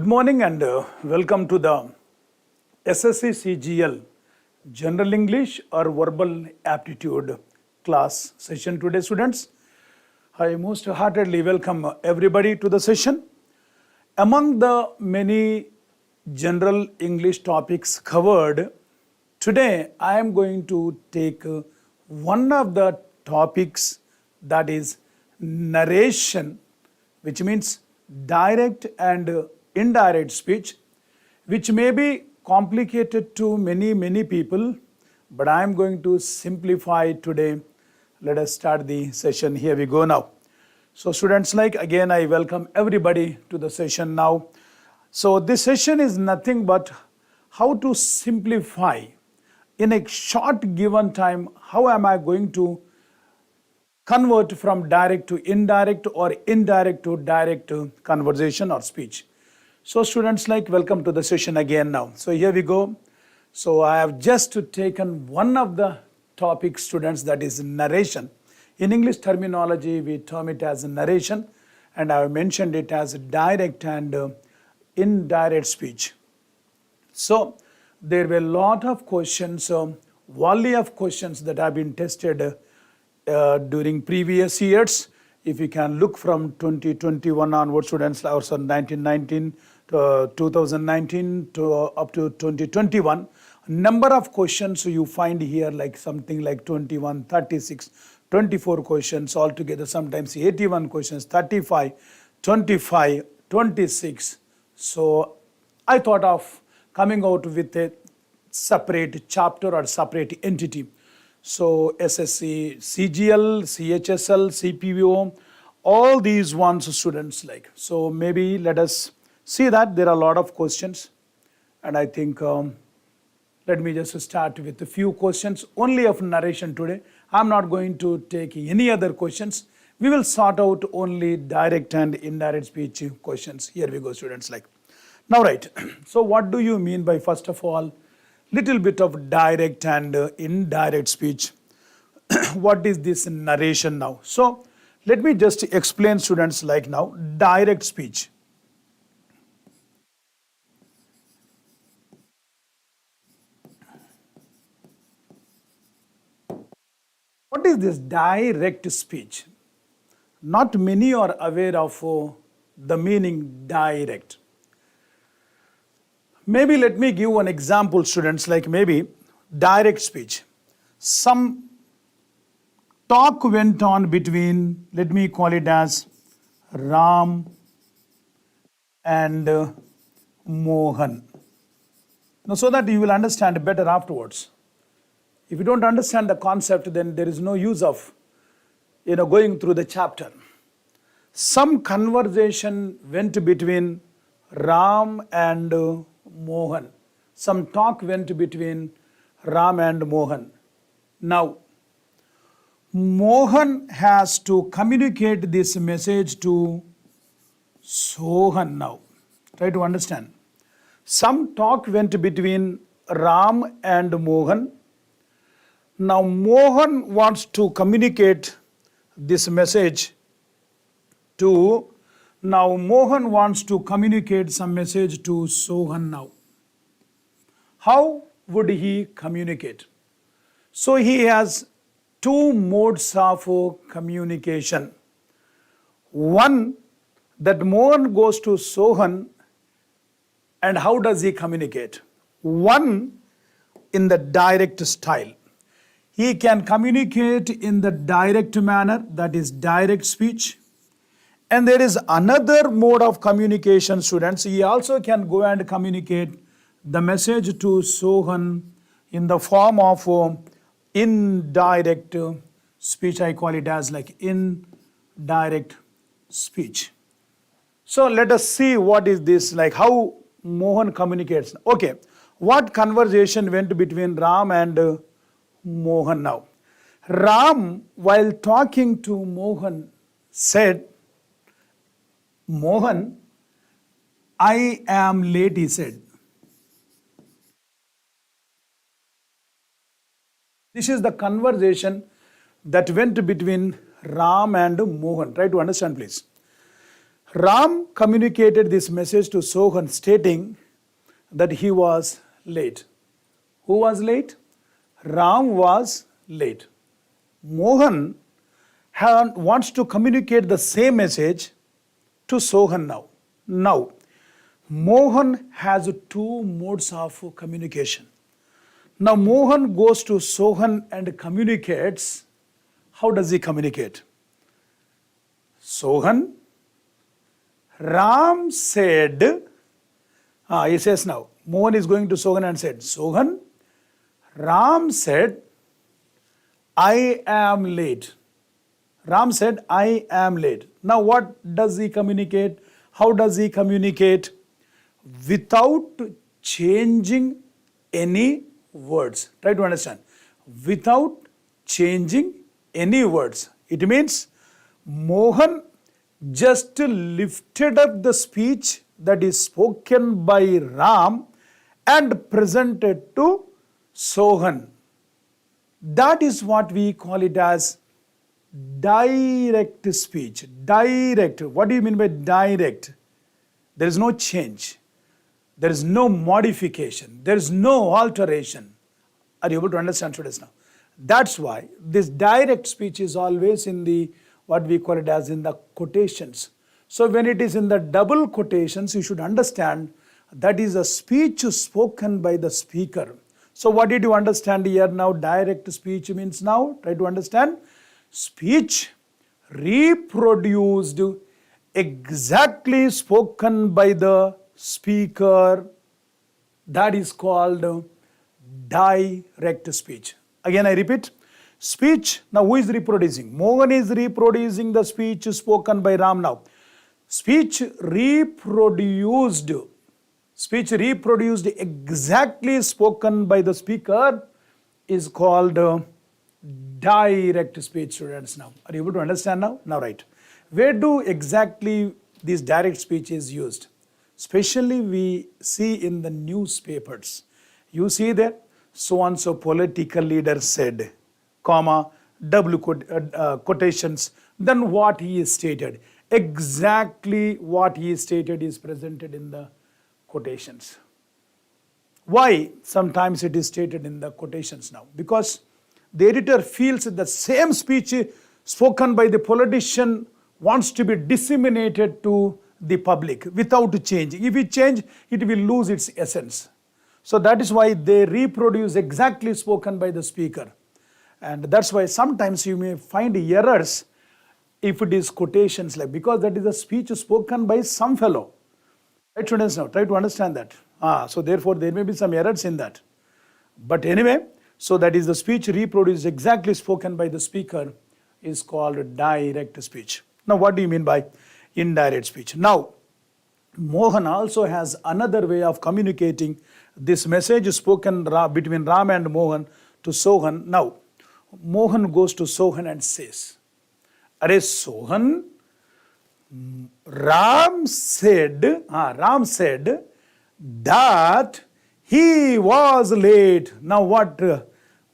Good morning and welcome to the SSC CGL General English or Verbal Aptitude class session today, students. I most heartedly welcome everybody to the session. Among the many general English topics covered, today I am going to take one of the topics, that is narration, which means direct and indirect speech, which may be complicated to many people, but I am going to simplify it today. Let us start the session. Here we go now. So students, again I welcome everybody to the session now. So this session is nothing but how to simplify in a short given time. How am I going to convert from direct to indirect or indirect to direct conversation or speech? So students, welcome to the session again now. So here we go. So I have just taken one of the topics, students, that is narration. In English terminology, we term it as narration, and I have mentioned it as direct and indirect speech. So there were a lot of questions, volley of questions that have been tested during previous years. If you can look from 2021 onward, students, also 1919 to 2019 to up to 2021, number of questions you find here something like 21, 36, 24 questions altogether, sometimes 81 questions, 35, 25, 26. So I thought of coming out with a separate chapter or separate entity. So SSC, CGL, CHSL, CPO, all these ones, students, So maybe let us see that there are a lot of questions, and I think let me just start with a few questions only of narration today. I'm not going to take any other questions. We will sort out only direct and indirect speech questions. Here we go, students. Now, right. So what do you mean by, first of all, little bit of direct and indirect speech? What is this narration now? So let me just explain, students, now, direct speech. What is this direct speech? Not many are aware of the meaning direct. Maybe let me give an example, students, maybe direct speech. Some talk went on between, let me call it as Ram and Mohan. Now, so that you will understand better afterwards. If you don't understand the concept, then there is no use of going through the chapter. Some conversation went between Ram and Mohan. Some talk went between Ram and Mohan. Now, Mohan has to communicate this message to Sohan now. Try to understand. Some talk went between Ram and Mohan. Now, Mohan wants to communicate this message to, Mohan wants to communicate some message to Sohan now. How would he communicate? So he has two modes of communication. One, that Mohan goes to Sohan, and how does he communicate? One, in the direct style. He can communicate in the direct manner, that is direct speech. And there is another mode of communication, students. He also can go and communicate the message to Sohan in the form of indirect speech. I call it as indirect speech. So let us see what is this, how Mohan communicates. Okay, what conversation went between Ram and Mohan now? Ram, while talking to Mohan, said, Mohan, I am late, he said. This is the conversation that went between Ram and Mohan. Try to understand, please. Ram communicated this message to Sohan stating that he was late. Who was late? Ram was late. Mohan wants to communicate the same message to Sohan now. Now, Mohan has two modes of communication. Now, Mohan goes to Sohan and communicates. How does he communicate? Sohan, Ram said, he says now, Mohan is going to Sohan and said, Sohan, Ram said, I am late. Ram said, I am late. Now what does he communicate? How does he communicate? Without changing any words. Try to understand. Without changing any words. It means Mohan just lifted up the speech that is spoken by Ram and presented to Sohan. That is what we call it as direct speech. Direct. What do you mean by direct? There is no change. There is no modification. There is no alteration. Are you able to understand, students, now? That's why this direct speech is always in the, what we call it as in the quotations. So when it is in the double quotations, you should understand that is a speech spoken by the speaker. So what did you understand here now? Direct speech means now, try to understand, speech reproduced exactly spoken by the speaker. That is called direct speech. Again I repeat, speech, now who is reproducing? Mohan is reproducing the speech spoken by Ram now. Speech reproduced exactly spoken by the speaker is called direct speech, students. Now are you able to understand now? Now right, where do exactly this direct speech is used? Especially we see in the newspapers. You see there, so and so political leader said, comma, double quotations, then what he is stated. Exactly what he stated is presented in the quotations. Why sometimes it is stated in the quotations now? Because the editor feels that the same speech spoken by the politician wants to be disseminated to the public without changing. If it change, it will lose its essence. So that is why they reproduce exactly spoken by the speaker. And that's why sometimes you may find errors if it is quotations, like, because that is a speech spoken by some fellow. Right, students, now try to understand that. So therefore there may be some errors in that. But anyway, so that is the speech reproduced exactly spoken by the speaker is called direct speech. Now what do you mean by indirect speech? Now Mohan also has another way of communicating this message spoken between Ram and Mohan to Sohan. Now Mohan goes to Sohan and says, Are Sohan, Ram said that he was late. Now what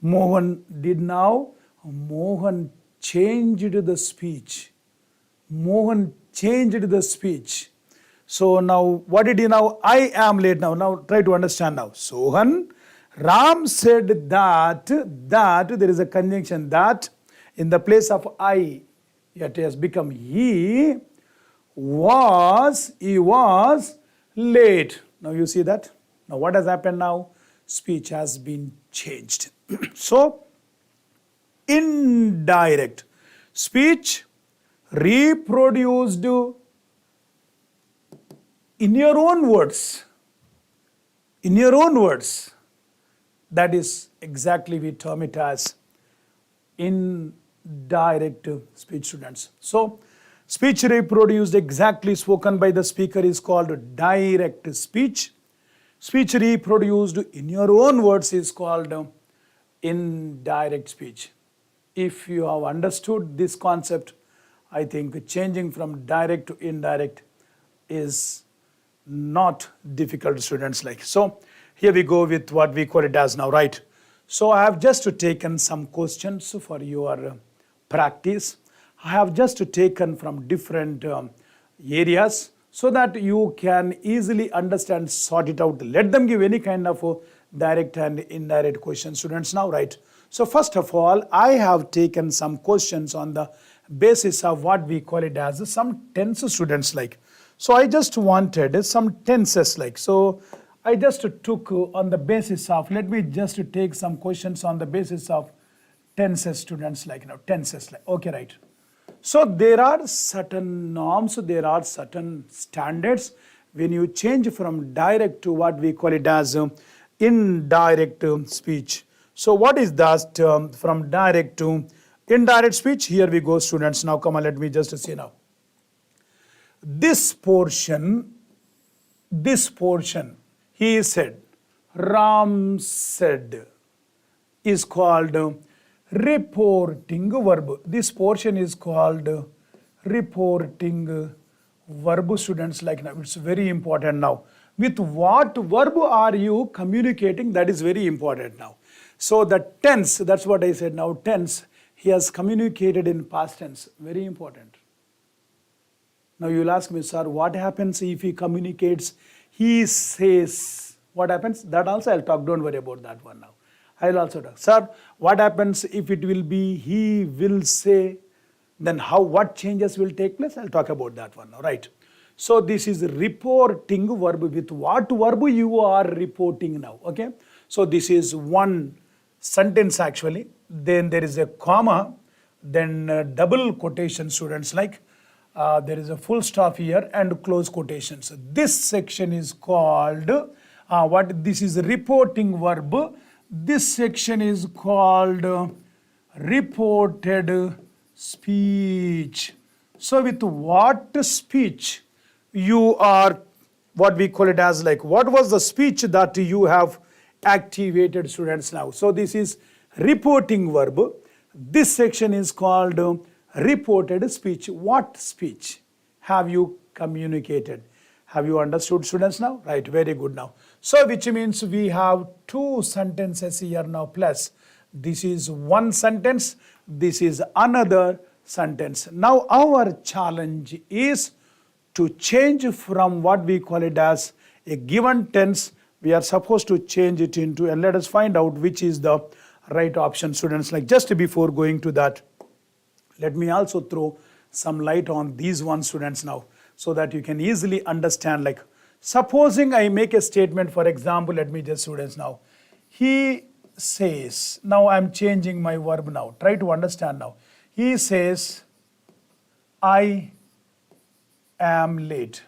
Mohan did now? Mohan changed the speech. Mohan changed the speech. So now what did he now? I am late now. Now try to understand now. Sohan, Ram said that there is a conjunction that in the place of I, it has become he was late. Now you see that? Now what has happened now? Speech has been changed. So indirect speech reproduced in your own words. In your own words. That is exactly we term it as indirect speech, students. So speech reproduced exactly spoken by the speaker is called direct speech. Speech reproduced in your own words is called indirect speech. If you have understood this concept, I think changing from direct to indirect is not difficult, students. Like so, here we go with what we call it as now, right? So I have just taken some questions for your practice. I have just taken from different areas so that you can easily understand, sort it out. Let them give any kind of direct and indirect questions, students now, right? So first of all, I have taken some questions on the basis of what we call it as some tense, students like. So I just wanted some tenses like. So I just took on the basis of, let me just take some questions on the basis of tenses, students like, tenses like, okay, right. So there are certain norms, there are certain standards when you change from direct to what we call it as indirect speech. So what is that from direct to indirect speech? Here we go, students. Now come on, let me just see now. This portion, he said, Ram said, is called reporting verb. This portion is called reporting verb, students like. Now it's very important now. With what verb are you communicating? That is very important now. So the tense, that's what I said now, tense, he has communicated in past tense, very important. Now you will ask me, sir, what happens if he communicates, he says, what happens? That also I'll talk, don't worry about that one now. I'll also talk. Sir, what happens if it will be he will say, then what changes will take place? I'll talk about that one now, right? So this is reporting verb. With what verb you are reporting now, okay? So this is one sentence actually, then there is a comma, then double quotation, students like, there is a full stop here and close quotations. This section is called, this is reporting verb. This section is called reported speech. So with what speech you are, what we call it as like, what was the speech that you have activated, students now? So this is reporting verb. This section is called reported speech. What speech have you communicated? Have you understood, students now? Right, very good now. So which means we have two sentences here now, plus this is one sentence, this is another sentence. Now our challenge is to change from what we call it as a given tense, we are supposed to change it into, and let us find out which is the right option, students like. Just before going to that, let me also throw some light on these ones, students now, so that you can easily understand. Like, supposing I make a statement, for example, let me just, students now, he says, now I'm changing my verb now, try to understand now. He says, I am late.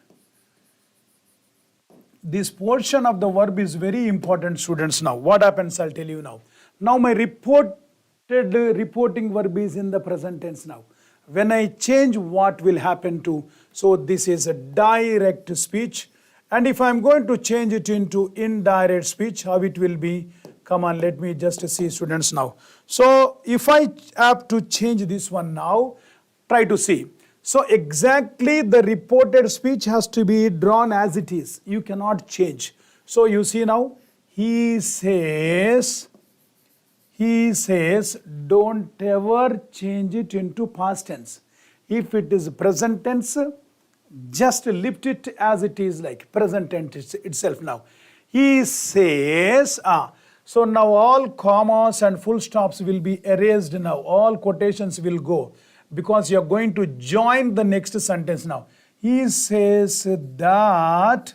This portion of the verb is very important, students now. What happens, I'll tell you now. Now my reporting verb is in the present tense now. When I change, what will happen to, so this is a direct speech, and if I'm going to change it into indirect speech, how it will be? Come on, let me just see, students now. So if I have to change this one now, try to see. So exactly the reported speech has to be drawn as it is. You cannot change. So you see now, he says, don't ever change it into past tense. If it is present tense, just lift it as it is, like present tense itself now. He says, so now all commas and full stops will be erased now. All quotations will go, because you are going to join the next sentence now. He says that,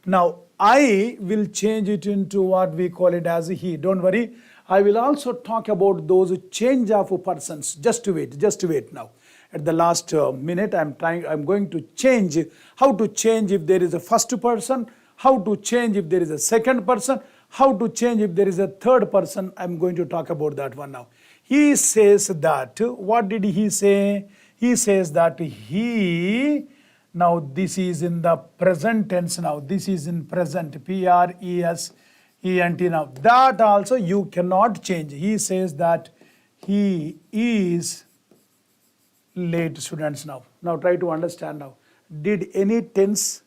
now I will change it into what we call it as he. Don't worry, I will also talk about those change of persons. Just wait now. At the last minute, I'm going to change, how to change if there is a first person, how to change if there is a second person, how to change if there is a third person. I'm going to talk about that one now. He says that, what did he say? He says that he, now this is in the present tense now, this is in present, P-R-E-S-E-N-T now. That also you cannot change. He says that he is late, students now. Now try to understand now. Did any tense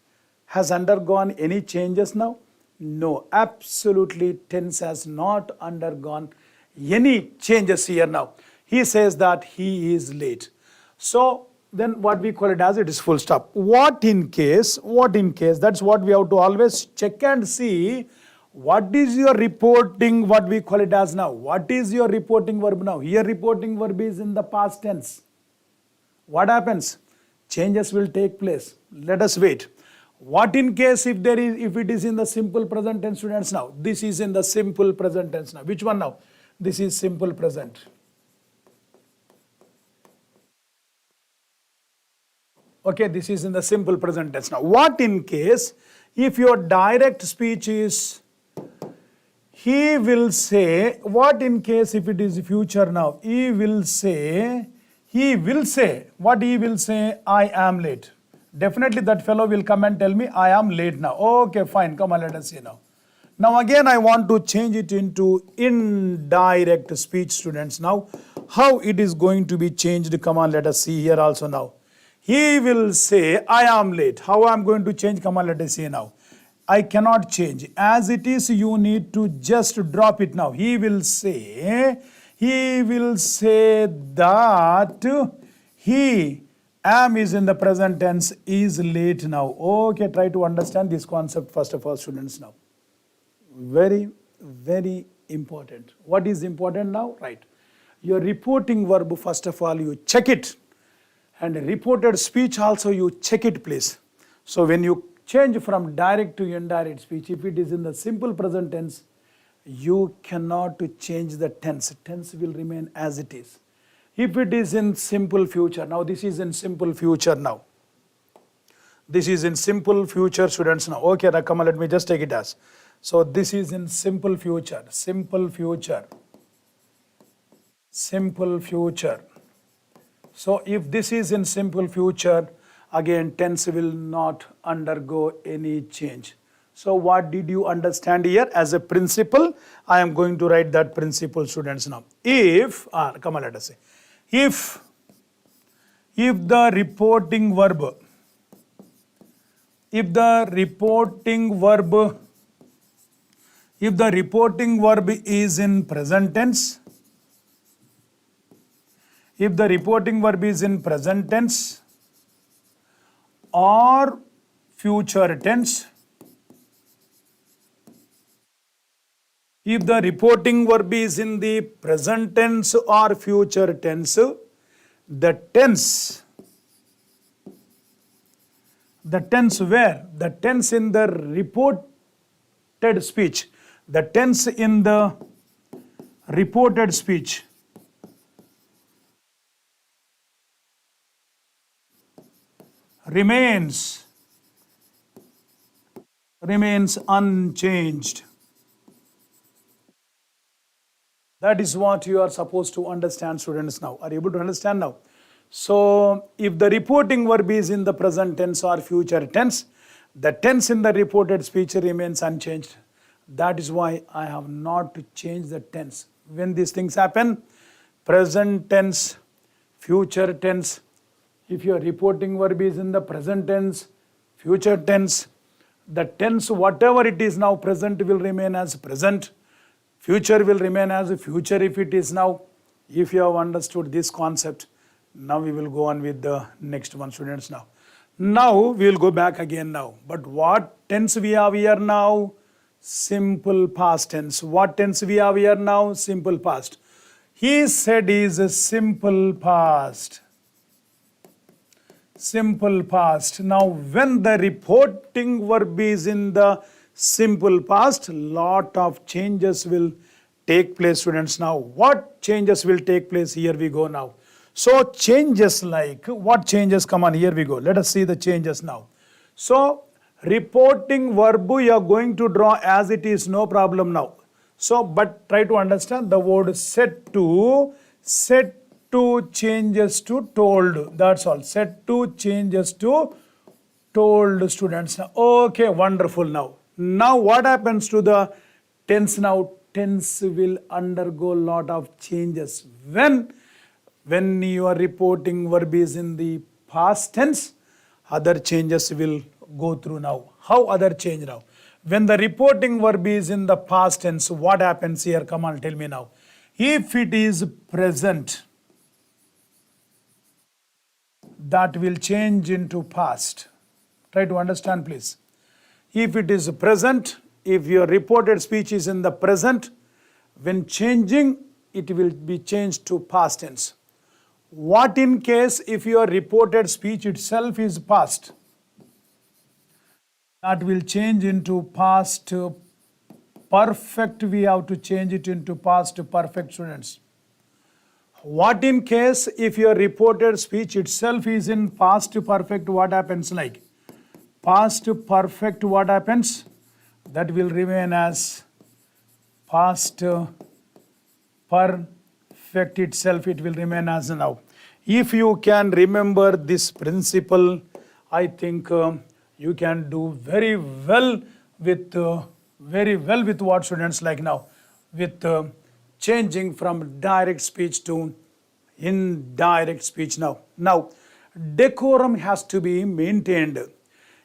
has undergone any changes now? No, absolutely tense has not undergone any changes here now. He says that he is late. So then what we call it as it is full stop. What in case, that's what we have to always check and see. What is your reporting, what we call it as now? What is your reporting verb now? Here reporting verb is in the past tense. What happens? Changes will take place. Let us wait. What in case if it is in the simple present tense, students? Now this is in the simple present tense now. Which one now? This is simple present. Okay, this is in the simple present tense now. What in case if your direct speech is he will say? What in case if it is future now? He will say, what he will say? I am late. Definitely that fellow will come and tell me I am late now. Okay, fine, come on, let us see now. Now again I want to change it into indirect speech, students. Now how it is going to be changed? Come on, let us see here also now. He will say I am late. How I am going to change? Come on, let us see now. I cannot change. As it is, you need to just drop it now. He will say that he am is in the present tense is late now. Okay, try to understand this concept first of all, students now. Very, very important. What is important now? Right. Your reporting verb, first of all, you check it. And reported speech also you check it, please. So when you change from direct to indirect speech, if it is in the simple present tense, you cannot change the tense. Tense will remain as it is. If it is in simple future, now this is in simple future now. This is in simple future, students now. Okay, come on, let me just take it as. So this is in simple future, simple future, simple future. So if this is in simple future, again tense will not undergo any change. So what did you understand here? As a principle, I am going to write that principle, students now. If, come on, let us say, if the reporting verb, if the reporting verb is in present tense, if the reporting verb is in present tense or future tense, if the reporting verb is in the present tense or future tense, the tense where? The tense in the reported speech, the tense in the reported speech remains unchanged. That is what you are supposed to understand, students now. Are you able to understand now? So if the reporting verb is in the present tense or future tense, the tense in the reported speech remains unchanged. That is why I have not to change the tense. When these things happen, present tense, future tense, if your reporting verb is in the present tense, future tense, the tense whatever it is now present will remain as present, future will remain as future if it is now. If you have understood this concept, now we will go on with the next one, students now. Now we will go back again now. But what tense we have here now? Simple past tense. What tense we have here now? Simple past. He said is a simple past. Simple past. Now when the reporting verb is in the simple past, lot of changes will take place, students. Now what changes will take place? Here we go now. So changes like, what changes? Come on, here we go. Let us see the changes now. So reporting verb you are going to draw as it is, no problem now. So but try to understand the word set to changes to told. That's all. Set to changes to told, students. Okay, wonderful now. Now what happens to the tense now? Tense will undergo lot of changes. When your reporting verb is in the past tense, other changes will go through now. How other change now? When the reporting verb is in the past tense, what happens here? Come on, tell me now. If it is present, that will change into past. Try to understand, please. If it is present, if your reported speech is in the present, when changing, it will be changed to past tense. What in case if your reported speech itself is past? That will change into past perfect. We have to change it into past perfect, students. What in case if your reported speech itself is in past perfect? What happens like? Past perfect, what happens? That will remain as past perfect itself. It will remain as now. If you can remember this principle, I think you can do very well with what students like now, with changing from direct speech to indirect speech now. Now, decorum has to be maintained.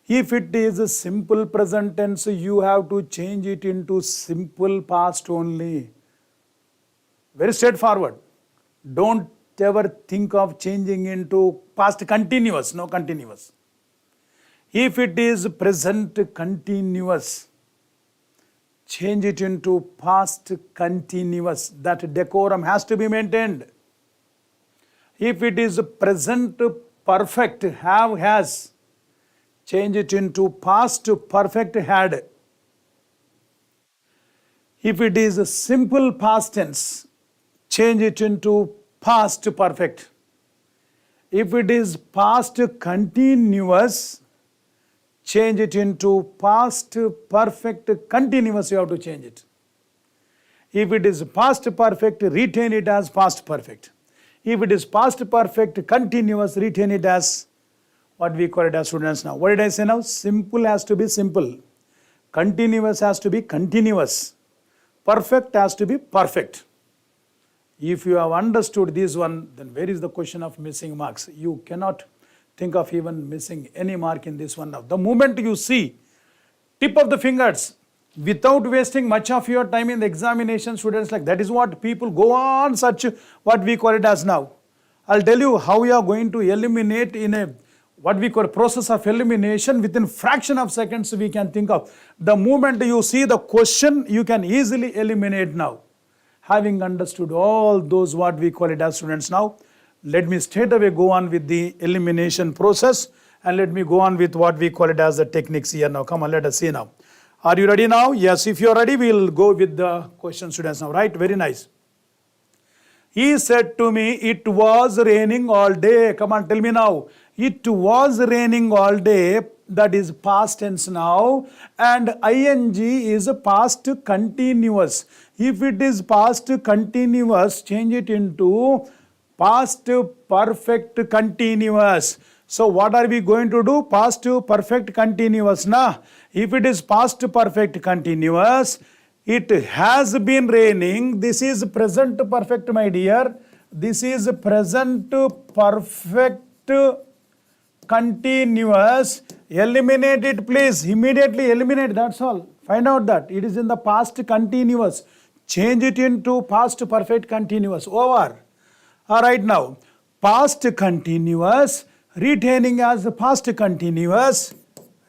If it is a simple present tense, you have to change it into simple past only. Very straightforward. Don't ever think of changing into past continuous, no continuous. If it is present continuous, change it into past continuous. That decorum has to be maintained. If it is present perfect, have, has, change it into past perfect, had. If it is a simple past tense, change it into past perfect. If it is past continuous, change it into past perfect continuous. You have to change it. If it is past perfect, retain it as past perfect. If it is past perfect continuous, retain it as what we call it as students now. What did I say now? Simple has to be simple. Continuous has to be continuous. Perfect has to be perfect. If you have understood this one, then where is the question of missing marks? You cannot think of even missing any mark in this one now. The moment you see tip of the fingers, without wasting much of your time in the examination, students, like that is what people go on such what we call it as now. I'll tell you how you are going to eliminate in a what we call process of elimination within fraction of seconds we can think of. The moment you see the question, you can easily eliminate now. Having understood all those what we call it as students now, let me straight away go on with the elimination process and let me go on with what we call it as the techniques here now. Come on, let us see now. Are you ready now? Yes, if you are ready, we will go with the question, students now, right? Very nice. He said to me, it was raining all day. Come on, tell me now. It was raining all day. That is past tense now. And ing is past continuous. If it is past continuous, change it into past perfect continuous. So what are we going to do? Past perfect continuous. Na? If it is past perfect continuous, it has been raining. This is present perfect, my dear. This is present perfect continuous. Eliminate it, please. Immediately eliminate. That's all. Find out that it is in the past continuous. Change it into past perfect continuous. Over. All right, now. Past continuous. Retaining as past continuous.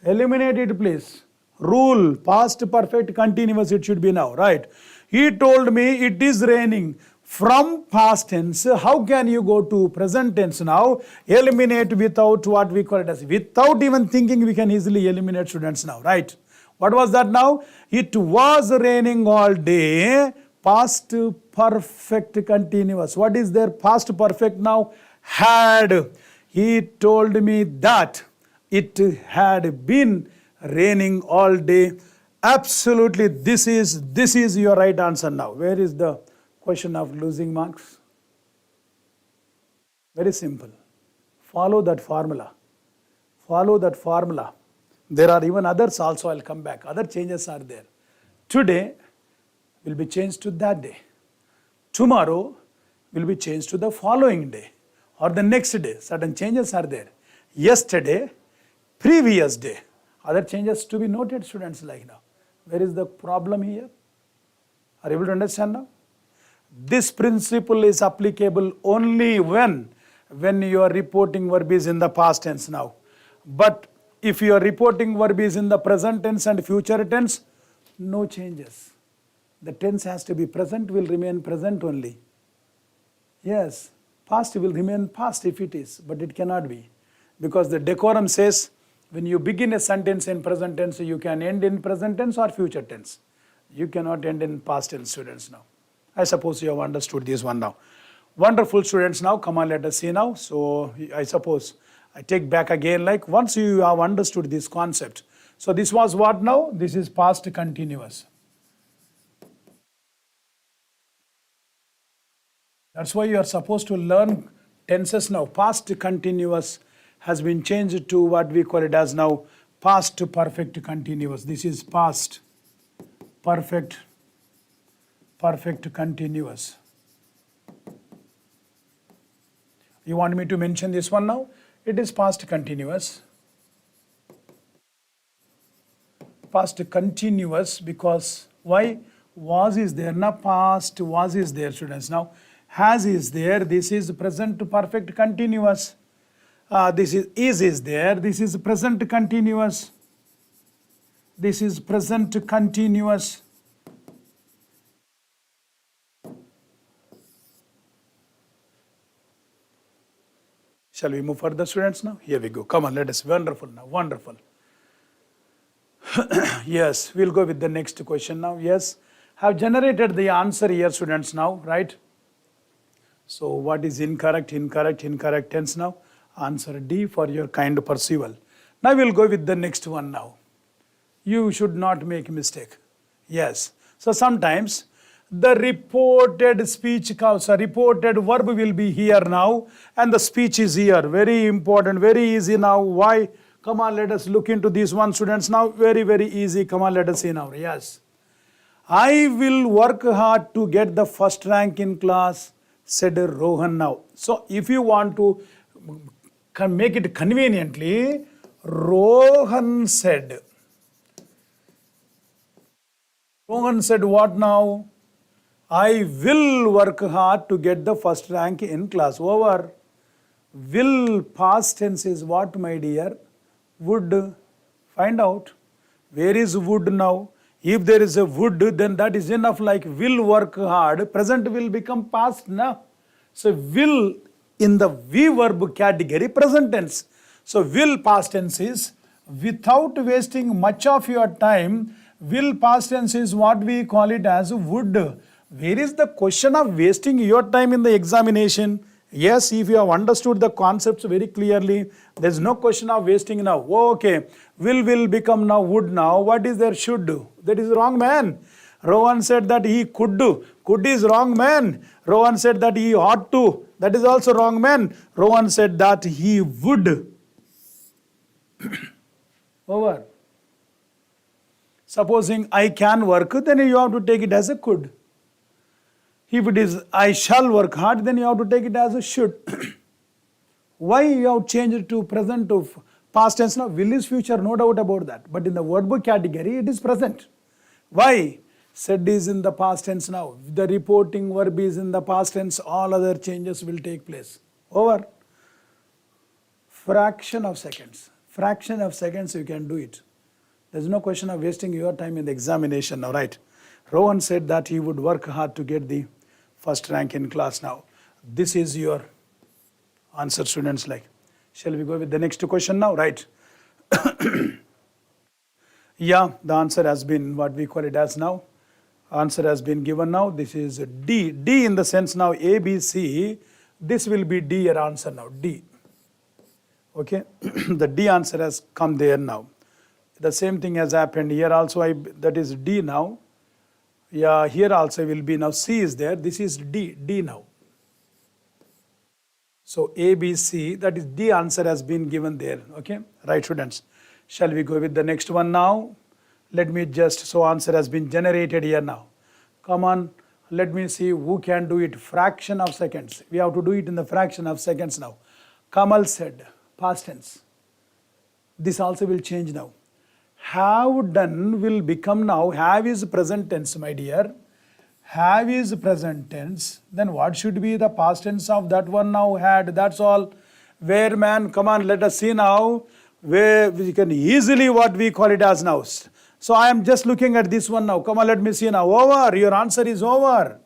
Eliminate it, please. Rule, past perfect continuous it should be now, right? He told me it is raining. From past tense, how can you go to present tense now? Eliminate without what we call it as. Without even thinking, we can easily eliminate, students now, right? What was that now? It was raining all day. Past perfect continuous. What is their past perfect now? Had. He told me that it had been raining all day. Absolutely, this is your right answer now. Where is the question of losing marks? Very simple. Follow that formula. Follow that formula. There are even others also. I'll come back. Other changes are there. Today will be changed to that day. Tomorrow will be changed to the following day or the next day. Certain changes are there. Yesterday, previous day. Other changes to be noted, students, like now. Where is the problem here? Are you able to understand now? This principle is applicable only when when your reporting verb is in the past tense now. But if your reporting verb is in the present tense and future tense, no changes. The tense has to be present, will remain present only. Yes, past will remain past if it is, but it cannot be. Because the decorum says, when you begin a sentence in present tense, you can end in present tense or future tense. You cannot end in past tense, students, now. I suppose you have understood this one now. Wonderful, students. Now come on, let us see now. So I suppose I take back again, like once you have understood this concept. So this was what now? This is past continuous. That's why you are supposed to learn tenses now. Past continuous has been changed to what we call it as now past perfect continuous. This is past perfect continuous. You want me to mention this one now? It is past continuous. Past continuous because why? Was is there, now past was is there, students. Now has is there, this is present perfect continuous. This is there, this is present continuous. This is present continuous. Shall we move further, students, now? Here we go. Come on, let us. Wonderful now. Wonderful. Yes, we'll go with the next question now. Yes, have generated the answer here, students, now, right? So what is incorrect tense now? Answer D for your kind perusal. Now we'll go with the next one now. You should not make mistake. Yes. So sometimes the reported speech, reported verb will be here now and the speech is here. Very important, very easy now. Why? Come on, let us look into this one, students, now. Very, very easy. Come on, let us see now. Yes. I will work hard to get the first rank in class, said Rohan now. So if you want to make it conveniently, Rohan said. Rohan said what now? I will work hard to get the first rank in class. Over. Will past tense is what, my dear? Would. Find out. Where is would now? If there is a would, then that is enough, like will work hard. Present will become past now. So will in the V verb category, present tense. So will past tense is, without wasting much of your time, will past tense is what we call it as would. Where is the question of wasting your time in the examination? Yes, if you have understood the concepts very clearly, there is no question of wasting now. Okay, will become now would now. What is there should do? That is wrong, man. Rohan said that he could do. Could is wrong, man. Rohan said that he ought to. That is also wrong, man. Rohan said that he would. Over. Supposing I can work, then you have to take it as a could. If it is I shall work hard, then you have to take it as a should. Why you have changed it to present of past tense now? Will is future, no doubt about that. But in the verb category, it is present. Why? Said is in the past tense now. The reporting verb is in the past tense. All other changes will take place. Over. Fraction of seconds. Fraction of seconds you can do it. There is no question of wasting your time in the examination now, right? Rohan said that he would work hard to get the first rank in class now. This is your answer, students, like. Shall we go with the next question now, right? Yeah, the answer has been what we call it as now. Answer has been given now. This is D. D in the sense now A, B, C. This will be D your answer now, D. Okay, the D answer has come there now. The same thing has happened here also, that is D now. Yeah, here also will be now C is there. This is D now. So A, B, C, that is D answer has been given there. Okay, right, students. Shall we go with the next one now? Let me just, so answer has been generated here now. Come on, let me see who can do it. Fraction of seconds. We have to do it in the fraction of seconds now. Kamal said, past tense. This also will change now. Have done will become now, have is present tense, my dear. have is present tense, then what should be the past tense of that one now? Had. That's all. Where, man, come on, let us see now, where we can easily what we call it as now. So I am just looking at this one now. Come on, let me see now. Over. Your answer is over.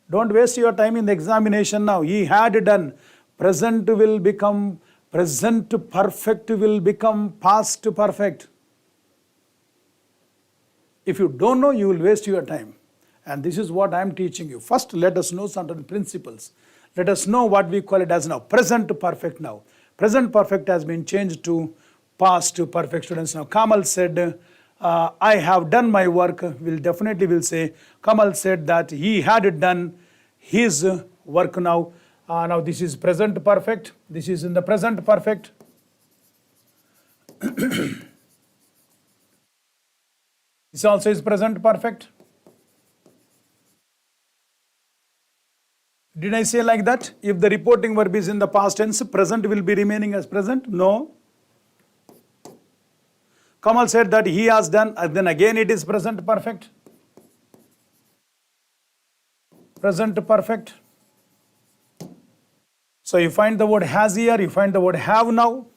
Don't waste your time in the examination now. He had done. Present will become, present perfect will become past perfect. If you don't know, you will waste your time. And this is what I am teaching you. First, let us know certain principles. Let us know what we call it as now. Present perfect now. Present perfect has been changed to past perfect, students. Now, Kamal said, I have done my work. We'll definitely will say, Kamal said that he had done his work now. Now, this is present perfect. This is in the present perfect. This also is present perfect. Did I say like that? If the reporting verb is in the past tense, present will be remaining as present? No. Kamal said that he has done, then again it is present perfect. Present perfect. So you find the word has here, you find the word have now.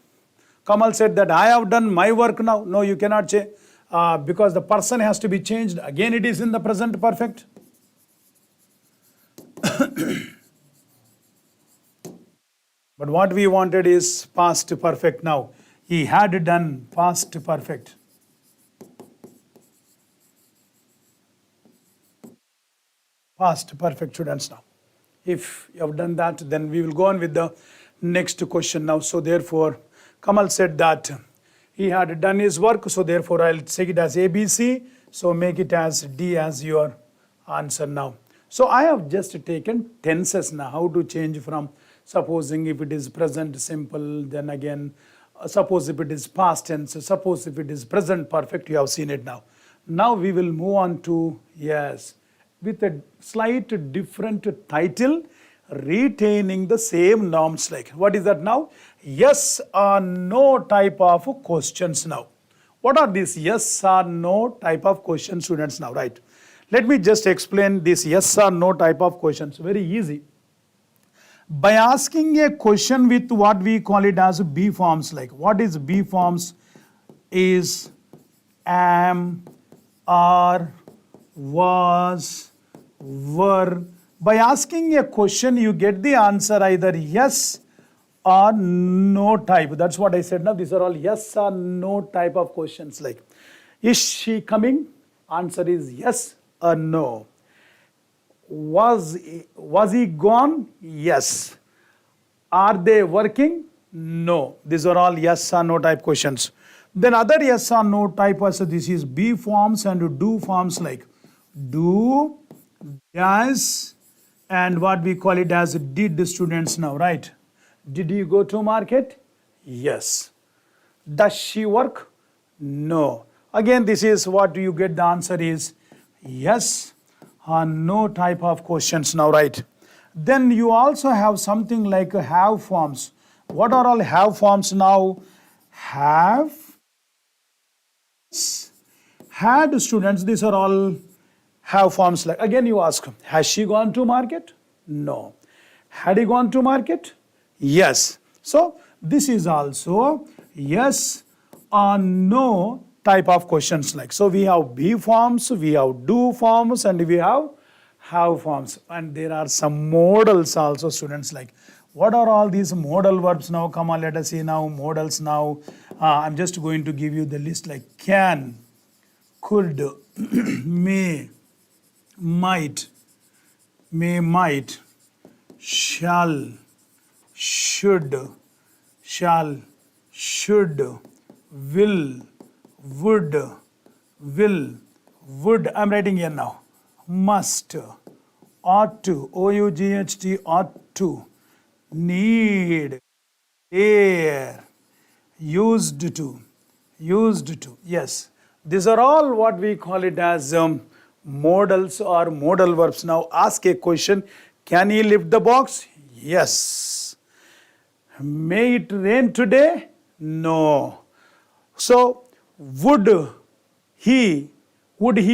Kamal said that I have done my work now. No, you cannot say, because the person has to be changed. Again it is in the present perfect. But what we wanted is past perfect now. He had done past perfect. Past perfect, students, now. If you have done that, then we will go on with the next question now. So therefore, Kamal said that he had done his work. So therefore, I'll take it as ABC. So make it as D as your answer now. So I have just taken tenses now, how to change from, supposing if it is present simple, then again, suppose if it is past tense, suppose if it is present perfect, you have seen it now. Now we will move on to, yes, with a slight different title, retaining the same norms like. What is that now? Yes or no type of questions now. What are these yes or no type of questions, students, now, right? Let me just explain this yes or no type of questions. Very easy. By asking a question with what we call it as B forms, like what is B forms? Is, am, are, was, were. By asking a question, you get the answer either yes or no type. That's what I said now. These are all yes or no type of questions. Like, is she coming? Answer is yes or no. Was he gone? Yes. Are they working? No. These are all yes or no type questions. Then other yes or no type also, this is be forms and do forms, like do, does, and what we call it as did, students, now, right? Did you go to market? Yes. Does she work? No. Again, this is what you get, the answer is yes or no type of questions now, right? Then you also have something like have forms. What are all have forms now? Have, had, students, these are all have forms. Like, again you ask, has she gone to market? No. Had he gone to market? Yes. So this is also yes or no type of questions, like. So we have be forms, we have do forms, and we have forms. And there are some modals also, students, like. What are all these modal verbs now? Come on, let us see now modals now. I'm just going to give you the list, like can, could, may, might, shall, should, will, would, I'm writing here now, must, ought to, O-U-G-H-T, ought to, need, dare, used to, yes. These are all what we call it as modals or modal verbs. Now ask a question, can he lift the box? Yes. May it rain today? No. So would he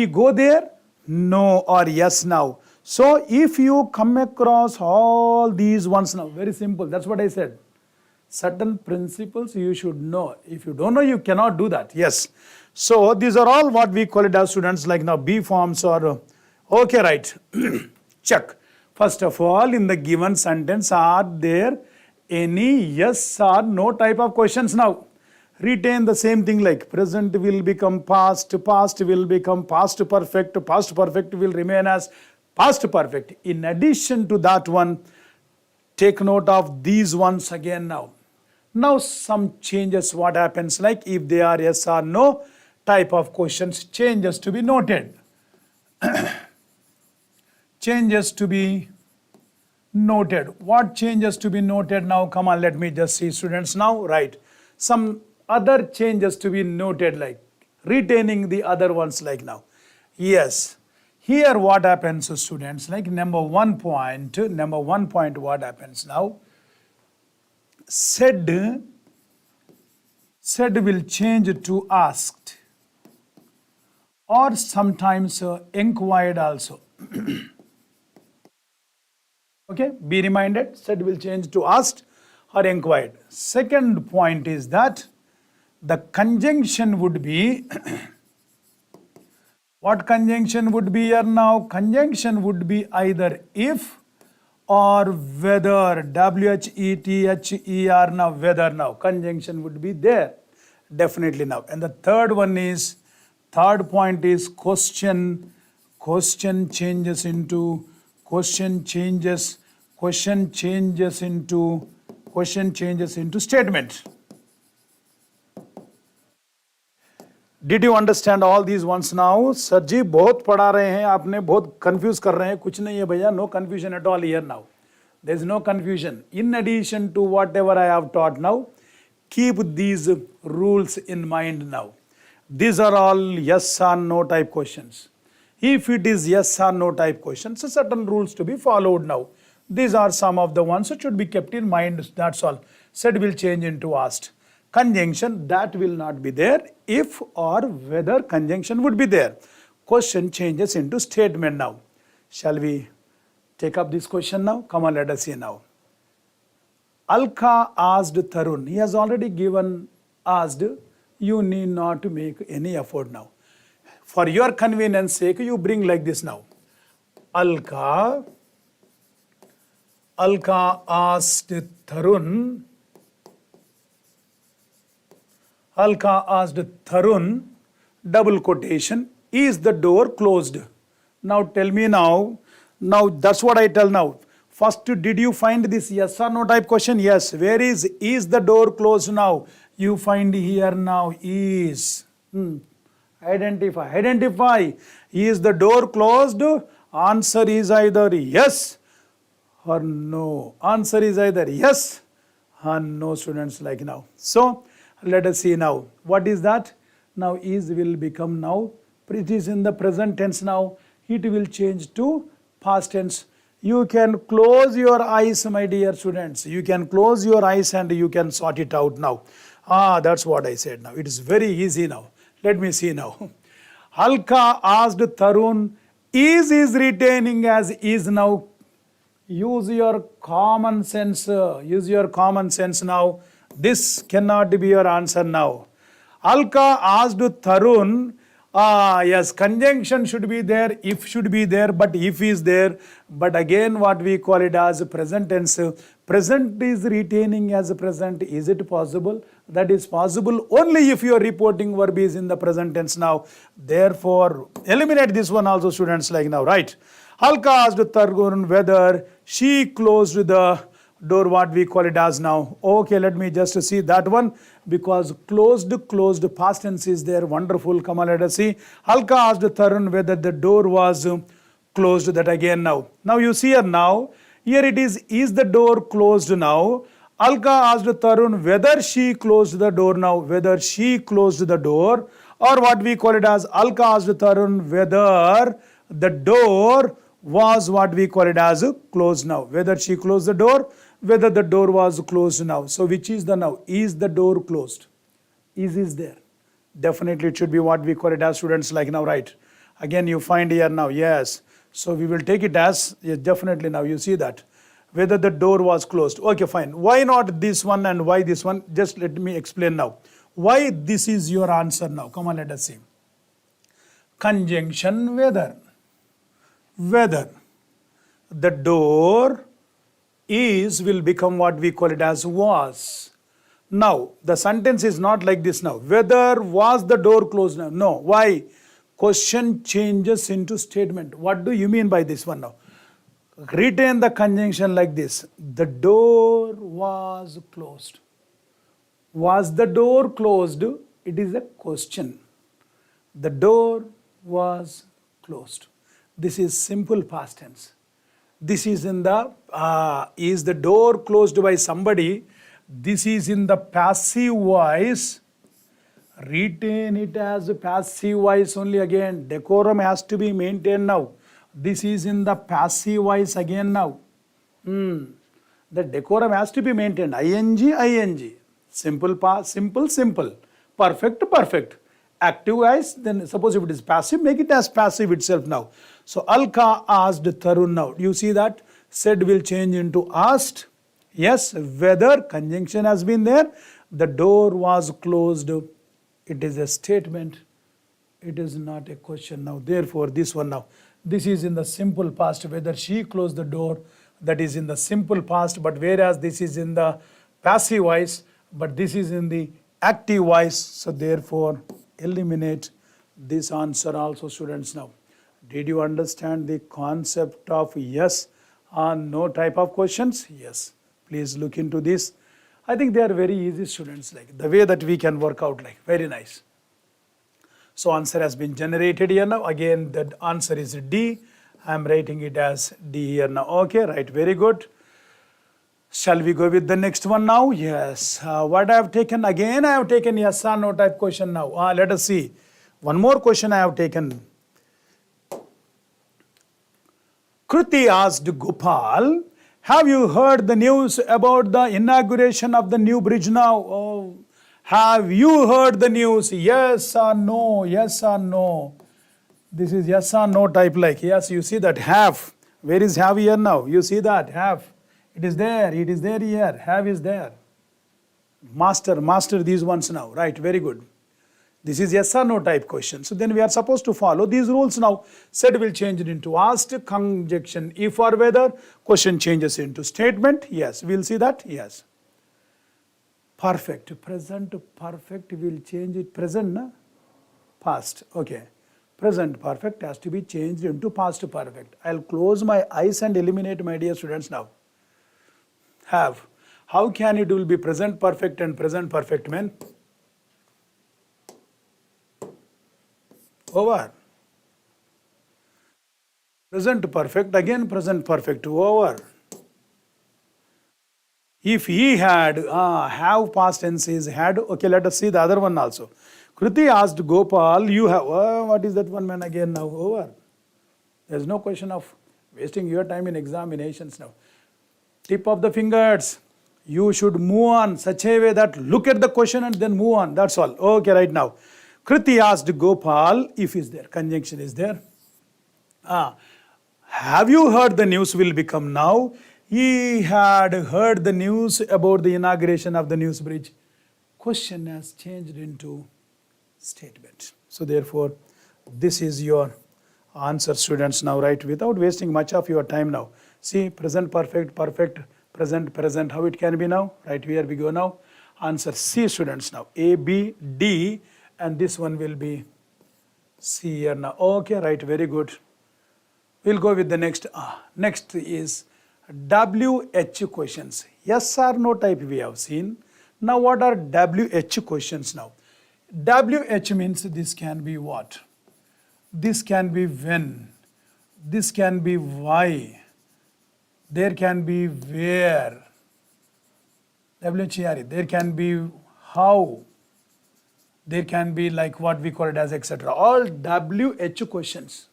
go there? No or yes now. So if you come across all these ones now, very simple, that's what I said. Certain principles you should know. If you don't know, you cannot do that. Yes. So these are all what we call it as students, like now B forms or, okay, right. Check. First of all, in the given sentence, are there any yes or no type of questions now? Retain the same thing like present will become past, past will become past perfect will remain as past perfect. In addition to that one, take note of these ones again now. Now some changes, what happens, like if they are yes or no type of questions, changes to be noted. Changes to be noted. What changes to be noted now? Come on, let me just see students now. Right. Some other changes to be noted, like retaining the other ones like now. Yes. Here what happens, students, like number one point, what happens now? Said will change to asked, or sometimes inquired also. Okay, be reminded, said will change to asked or inquired. Second point is that the conjunction would be, what conjunction would be here now? Conjunction would be either if or whether, WHETHER now, whether now, conjunction would be there, definitely now. And the third one is, third point is question changes into statement. Did you understand all these ones now? Sir ji, बहुत पढ़ा रहे हैं आपने, बहुत confuse कर रहे हैं, कुछ नहीं है भैया, no confusion at all here now. There is no confusion. In addition to whatever I have taught now, keep these rules in mind now. These are all yes or no type questions. If it is yes or no type questions, certain rules to be followed now. These are some of the ones that should be kept in mind, that's all. Said will change into asked. Conjunction, that will not be there. If or whether conjunction would be there. Question changes into statement now. Shall we take up this question now? Come on, let us see now. Alka asked Tarun. He has already given asked. You need not to make any effort now. For your convenience sake, you bring like this now. Alka asked Tarun. Alka asked Tarun, double quotation, is the door closed? Now tell me now that's what I tell now. First, did you find this yes or no type question? Yes. Where is the door closed now? You find here now is. Identify. Is the door closed? Answer is either yes or no. Answer is either yes or no, students, like now. So, let us see now. What is that? Now is will become now. It is in the present tense now. It will change to past tense. You can close your eyes, my dear students. You can close your eyes and you can sort it out now. That's what I said now. It is very easy now. Let me see now. Alka asked Tarun, is retaining as is now. Use your common sense. Use your common sense now. This cannot be your answer now. Alka asked Tarun, yes, conjunction should be there, if should be there, but if is there. But again, what we call it as present tense. Present is retaining as a present. Is it possible? That is possible only if your reporting verb is in the present tense now. Therefore, eliminate this one also, students, like now, right? Alka asked Tarun whether she closed the door, what we call it as now. Okay, let me just see that one, because closed past tense is there. Wonderful. Come on, let us see. Alka asked Tarun whether the door was closed. That again now. Now you see here now. Here it is the door closed now. Alka asked Tarun whether she closed the door now. Whether she closed the door, or what we call it as Alka asked Tarun whether the door was what we call it as closed now. Whether she closed the door, whether the door was closed now. So which is the now? Is the door closed? Is there? Definitely it should be what we call it as, students, like now, right? Again you find here now, yes. So we will take it as, yes, definitely now you see that. Whether the door was closed. Okay, fine. Why not this one and why this one? Just let me explain now. Why this is your answer now? Come on, let us see. Conjunction whether. Whether the door is will become what we call it as was. Now, the sentence is not like this now. Whether was the door closed now? No. Why? Question changes into statement. What do you mean by this one now? Retain the conjunction like this. The door was closed. Was the door closed? It is a question. The door was closed. This is simple past tense. This is in the, is the door closed by somebody? This is in the passive voice. Retain it as a passive voice only again. Decorum has to be maintained now. This is in the passive voice again now. The decorum has to be maintained. ing, ing. Simple past, simple, simple. Perfect, perfect. Active voice, then suppose if it is passive, make it as passive itself now. So, Alka asked Tarun now. You see that? Said will change into asked. Yes, whether conjunction has been there. The door was closed. It is a statement. It is not a question now. Therefore, this one now. This is in the simple past. Whether she closed the door, that is in the simple past. But whereas this is in the passive voice, but this is in the active voice. So, therefore, eliminate this answer also, students now. Did you understand the concept of yes or no type of questions? Yes. Please look into this. I think they are very easy, students, like the way that we can work out, like very nice. So answer has been generated here now. Again, the answer is D. I am writing it as D here now. Okay, right, very good. Shall we go with the next one now? Yes. What I have taken? Again, I have taken yes or no type question now. Let us see. One more question I have taken. Kruti asked Gopal, have you heard the news about the inauguration of the new bridge now? Oh, have you heard the news? Yes or no? Yes or no? This is yes or no type like. Yes, you see that have. Where is have here now? You see that have. It is there. It is there here. Have is there. Master these ones now. Right, very good. This is yes or no type question. So then we are supposed to follow these rules now. Said will change it into asked, conjunction if or whether, question changes into statement. Yes, we'll see that. Yes. Perfect. Present perfect will change it. Present, na? Past. Okay. Present perfect has to be changed into past perfect. I'll close my eyes and eliminate, my dear students, now. Have. How can it will be present perfect and present perfect, men? Over. Present perfect, again present perfect, over. If he had, have past tense is had. Okay, let us see the other one also. Kruti asked Gopal, you have, what is that one, man, again now? Over. There is no question of wasting your time in examinations now. Tip of the fingers. You should move on such a way that look at the question and then move on. That's all. Okay, right now. Kruti asked Gopal if is there. Conjunction is there. Have you heard the news will become now? He had heard the news about the inauguration of the news bridge. Question has changed into statement. So therefore, this is your answer, students, now, right? Without wasting much of your time now. See, present perfect, perfect, present, present. How it can be now? Right, here we go now. Answer C, students, now. A, B, D. And this one will be C here now. Okay, right, very good. We'll go with the next. Next is WH questions. Yes or no type we have seen. Now what are WH questions now? WH means this can be what? This can be when. This can be why. There can be where. WHERE. There can be how. There can be like what we call it as etc. All WH questions.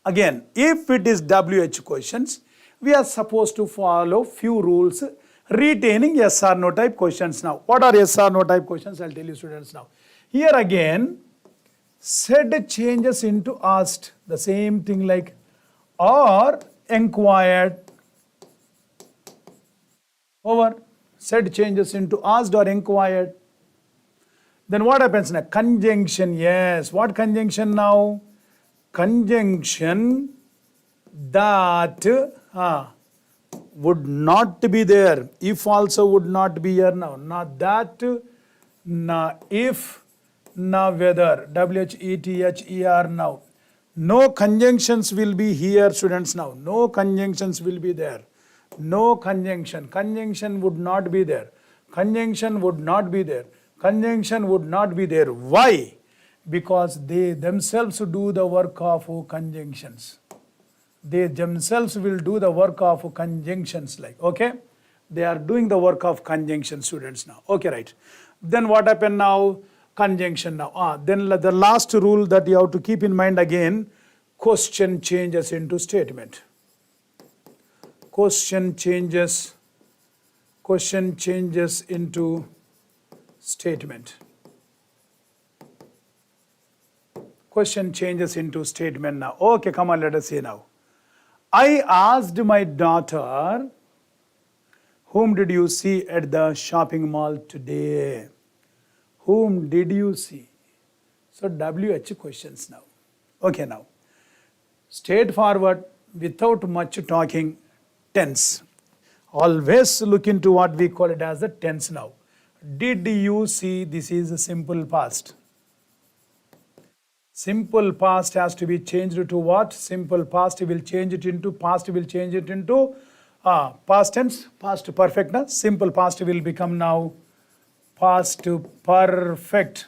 Again, if it is WH questions, we are supposed to follow few rules retaining yes or no type questions now. What are yes or no type questions? I'll tell you, students, now. Here again, said changes into asked. The same thing like or inquired. Over. Said changes into asked or inquired. Then what happens now? Conjunction, yes. What conjunction now? Conjunction that would not be there. If also would not be here now. Not that, na if, na whether. WHETHER now. No conjunctions will be here, students, now. No conjunctions will be there. No conjunction. Conjunction would not be there. Conjunction would not be there. Conjunction would not be there. Why? Because they themselves do the work of conjunctions. They themselves will do the work of conjunctions, like, okay? They are doing the work of conjunction, students, now. Okay, right. Then what happened now? Conjunction now. Then the last rule that you have to keep in mind again, question changes into statement. Question changes into statement. Question changes into statement now. Okay, come on, let us see now. I asked my daughter, whom did you see at the shopping mall today? Whom did you see? So WH questions now. Okay, now. Straightforward, without much talking, tense. Always look into what we call it as the tense now. Did you see? This is a simple past. Simple past has to be changed to what? Simple past will change it into past past tense, past perfect. Na? Simple past will become now past perfect.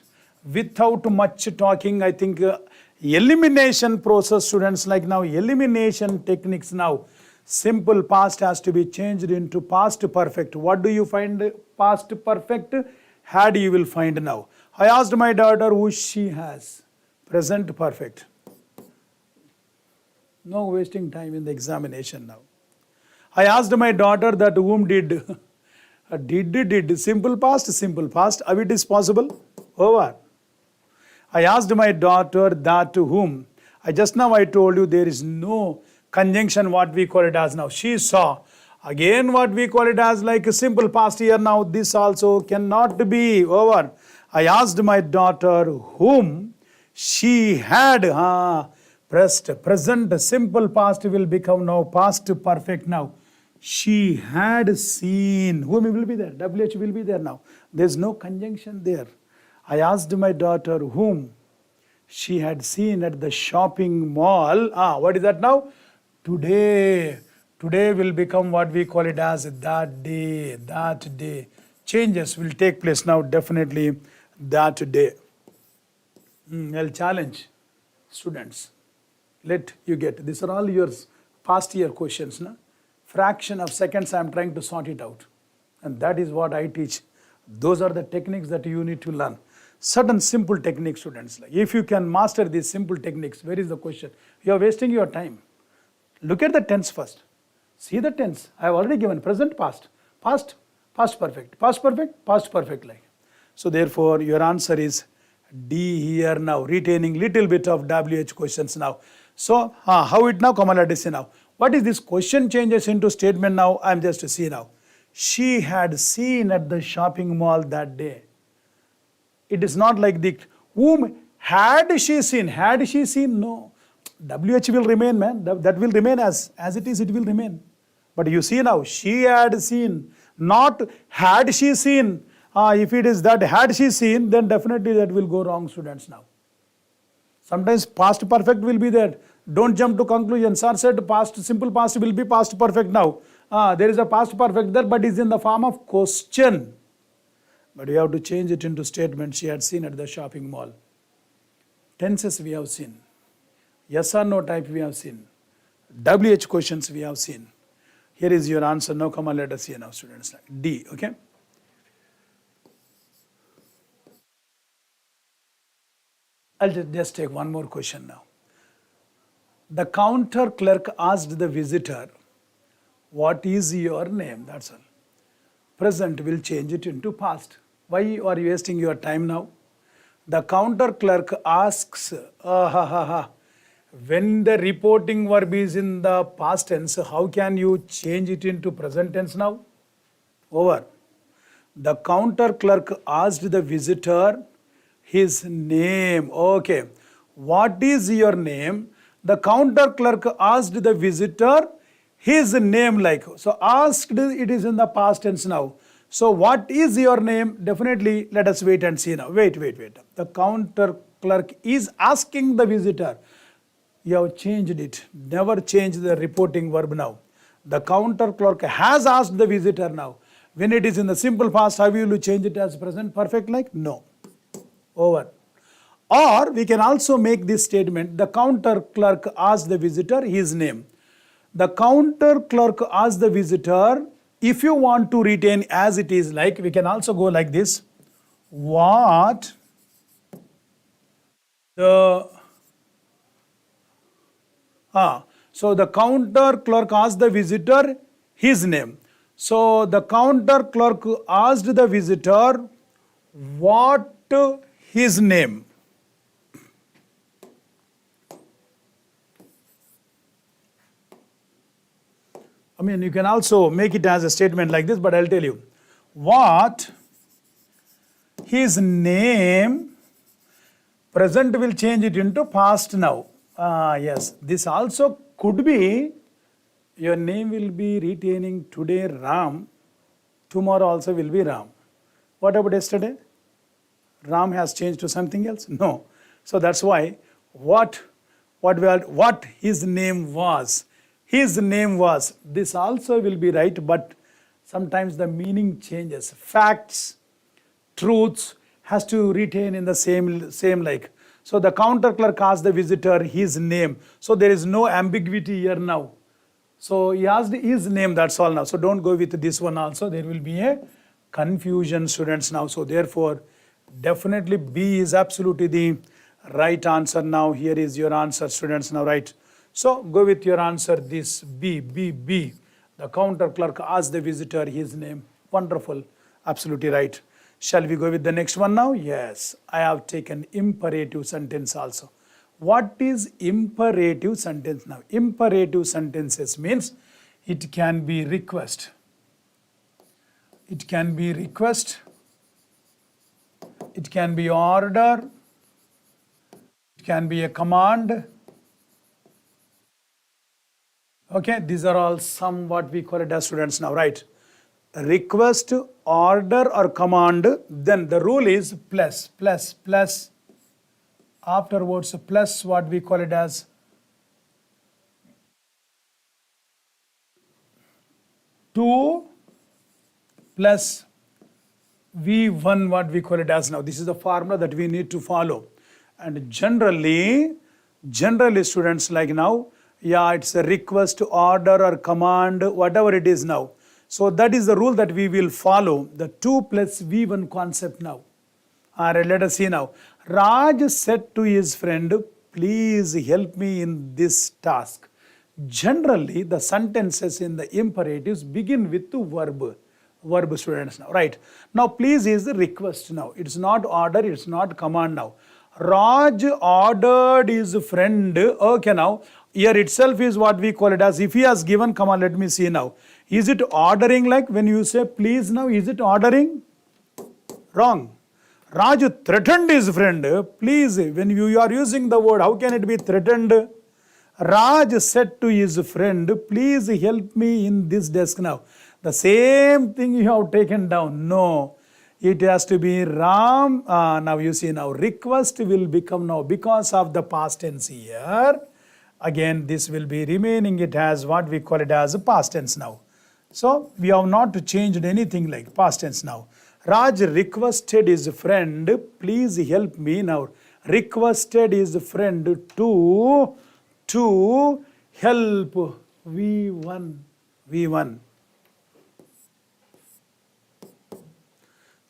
Without much talking, I think elimination process, students, like now elimination techniques now. Simple past has to be changed into past perfect. What do you find past perfect? Had you will find now. I asked my daughter who she has. Present perfect. No wasting time in the examination now. I asked my daughter that whom did. Did. Simple past. How it is possible? Over. I asked my daughter that whom. Just now I told you there is no conjunction, what we call it as now. She saw. Again what we call it as like a simple past here now. This also cannot be. Over. I asked my daughter whom she had pressed. Present simple past will become now past perfect now. She had seen. Whom will be there? WH will be there now. There is no conjunction there. I asked my daughter whom she had seen at the shopping mall. What is that now? Today. Today will become what we call it as that day. That day. Changes will take place now, definitely that day. I'll challenge students. Let you get. These are all your past year questions. Na? Fraction of seconds I am trying to sort it out. And that is what I teach. Those are the techniques that you need to learn. Certain simple techniques, students. Like if you can master these simple techniques, where is the question? You are wasting your time. Look at the tense first. See the tense. I have already given present, past, past perfect, past perfect like. So therefore your answer is D here now, retaining little bit of WH questions now. So how it now? Come on, let us see now. What is this question changes into statement now? I am just to see now. She had seen at the shopping mall that day. It is not like the whom had she seen. Had she seen? No. WH will remain, man. That will remain as it is, it will remain. But you see now, she had seen, not had she seen. If it is that had she seen, then definitely that will go wrong, students, now. Sometimes past perfect will be there. Don't jump to conclusion. Sir said past, simple past will be past perfect now. There is a past perfect there, but is in the form of question. But we have to change it into statement. She had seen at the shopping mall. Tenses we have seen. Yes or no type we have seen. WH questions we have seen. Here is your answer. Now come on, let us see now, students. D, okay? I'll just take one more question now. The counter clerk asked the visitor, what is your name? That's all. Present will change it into past. Why are you wasting your time now? The counter clerk asks When the reporting verb is in the past tense, how can you change it into present tense now? Over. The counter clerk asked the visitor his name. Okay. What is your name? The counter clerk asked the visitor his name like. So asked, it is in the past tense now. So what is your name? Definitely let us wait and see now. Wait. The counter clerk is asking the visitor. You have changed it. Never change the reporting verb now. The counter clerk has asked the visitor now. When it is in the simple past, how will you change it as present perfect like? No. Over. Or we can also make this statement, the counter clerk asked the visitor his name. The counter clerk asked the visitor, if you want to retain as it is like, we can also go like this. What the so the counter clerk asked the visitor his name. So the counter clerk asked the visitor what his name. I mean, you can also make it as a statement like this, but I'll tell you. What his name, present will change it into past now. Yes, this also could be, your name will be retaining today Ram, tomorrow also will be Ram. What about yesterday? Ram has changed to something else? No. So that's why what his name was. His name was. This also will be right, but sometimes the meaning changes. Facts, truths has to retain in the same like. So the counter clerk asked the visitor his name. So there is no ambiguity here now. So he asked his name, that's all now. So don't go with this one also. There will be a confusion, students, now. So therefore, definitely B is absolutely the right answer now. Here is your answer, students, now, right? So go with your answer, this B. The counter clerk asked the visitor his name. Wonderful, absolutely right. Shall we go with the next one now? Yes, I have taken imperative sentence also. What is imperative sentence now? Imperative sentences means it can be request. It can be request. It can be order. It can be a command. Okay, these are all some what we call it as students now, right? Request, order or command, then the rule is plus. Afterwards, plus what we call it as two plus V1 what we call it as now. This is the formula that we need to follow. And generally students like now, yeah, it's a request, order or command, whatever it is now. So that is the rule that we will follow, the 2 plus V1 concept now. Alright, let us see now. Raj said to his friend, please help me in this task. Generally, the sentences in the imperatives begin with the verb students now, right? Now, please is the request now. It's not order, it's not command now. Raj ordered his friend, okay now. Here itself is what we call it as, if he has given command, let me see now. Is it ordering like when you say please now, is it ordering? Wrong. Raj threatened his friend, please, when you are using the word, how can it be threatened? Raj said to his friend, please help me in this desk now. The same thing you have taken down. No, it has to be Ram. Now you see now, request will become now, because of the past tense here. Again, this will be remaining, it has what we call it as a past tense now. So, we have not changed anything like past tense now. Raj requested his friend, please help me now. Requested his friend to help V1.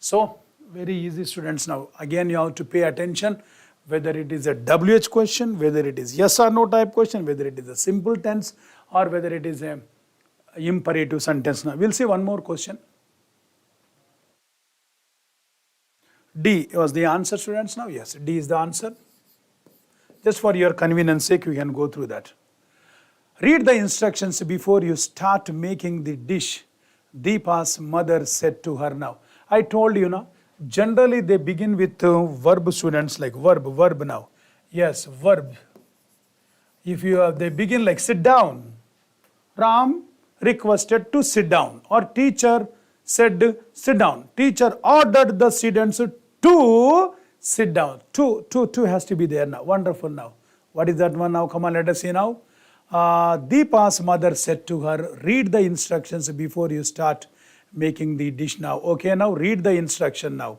So, very easy students now. Again, you have to pay attention whether it is a WH question, whether it is yes or no type question, whether it is a simple tense or whether it is a imperative sentence. Now, we'll see one more question. D was the answer, students, now? Yes, D is the answer. Just for your convenience sake, we can go through that. Read the instructions before you start making the dish, Deepa's mother said to her. Now, I told you now, generally they begin with verb students, like verb now. Yes, verb. If they begin like sit down. Ram requested to sit down, or teacher said sit down. Teacher ordered the students to sit down. Two has to be there now. Wonderful now. What is that one now? Come on, let us see now. Deepa's mother said to her, read the instructions before you start making the dish now. Okay, now read the instruction now.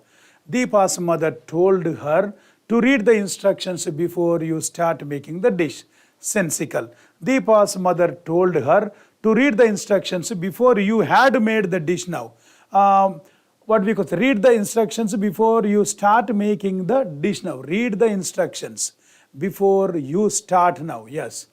Deepa's mother told her to read the instructions before you start making the dish. Sensical. Deepa's mother told her to read the instructions before you had made the dish now. What we could say, read the instructions before you start making the dish now. Read the instructions before you start now. Yes.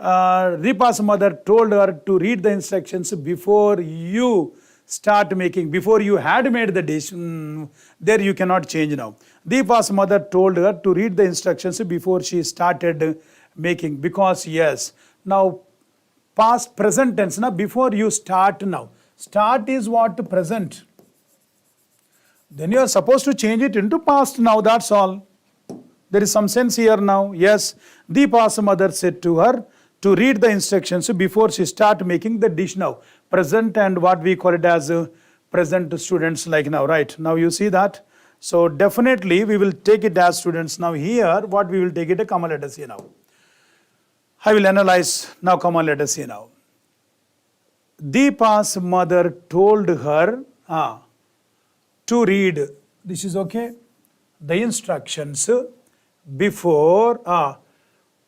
Deepa's mother told her to read the instructions before you start making, before you had made the dish. There you cannot change now. Deepa's mother told her to read the instructions before she started making, because yes, now past present tense now, before you start now. Start is what? Present. Then you are supposed to change it into past now, that's all. There is some sense here now. Yes, Deepa's mother said to her to read the instructions before she start making the dish now. Present, and what we call it as present students like now, right? Now you see that. So definitely we will take it as students. Now here what we will take it, come on, let us see now. I will analyze now, come on, let us see now. Deepa's mother told her to read, this is okay, the instructions before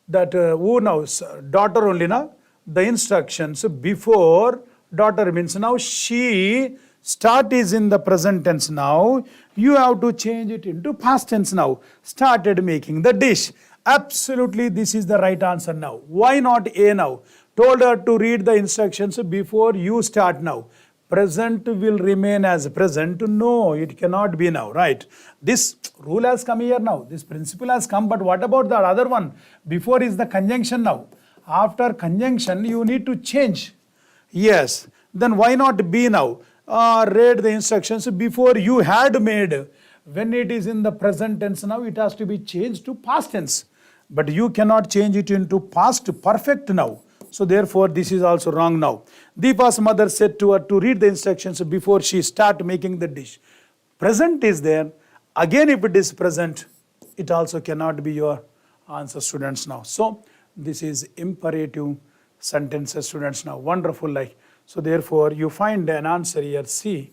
who now, daughter only now, the instructions before daughter means now she, start is in the present tense now, you have to change it into past tense now, started making the dish. Absolutely, this is the right answer now. Why not A now? Told her to read the instructions before you start now. Present will remain as present. No, it cannot be now, right? This rule has come here now. This principle has come, but what about the other one? Before is the conjunction now. After conjunction, you need to change. Yes, then why not B now? Read the instructions before you had made. When it is in the present tense now, it has to be changed to past tense. But you cannot change it into past perfect now. So therefore, this is also wrong now. Deepa's mother said to her to read the instructions before she start making the dish. Present is there. Again, if it is present, it also cannot be your answer, students now. So this is imperative sentences, students now. Wonderful, like. So therefore, you find an answer here, C.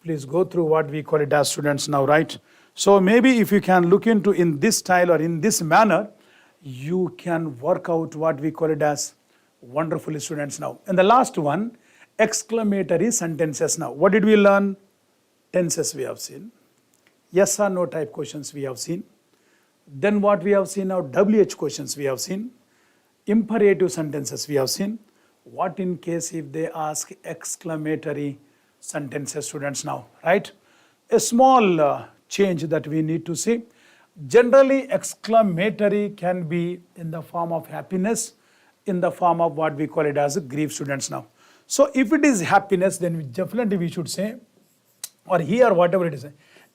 Please go through what we call it as, students now, right? So maybe if you can look into in this style or in this manner, you can work out what we call it as wonderfully, students now. And the last one, exclamatory sentences now. What did we learn? Tenses we have seen. Yes or no type questions we have seen. Then what we have seen now? WH questions we have seen. Imperative sentences we have seen. What in case if they ask exclamatory sentences, students now, right? A small change that we need to see. Generally, exclamatory can be in the form of happiness, in the form of what we call it as grief, students now. So if it is happiness, then definitely we should say, or here whatever it is,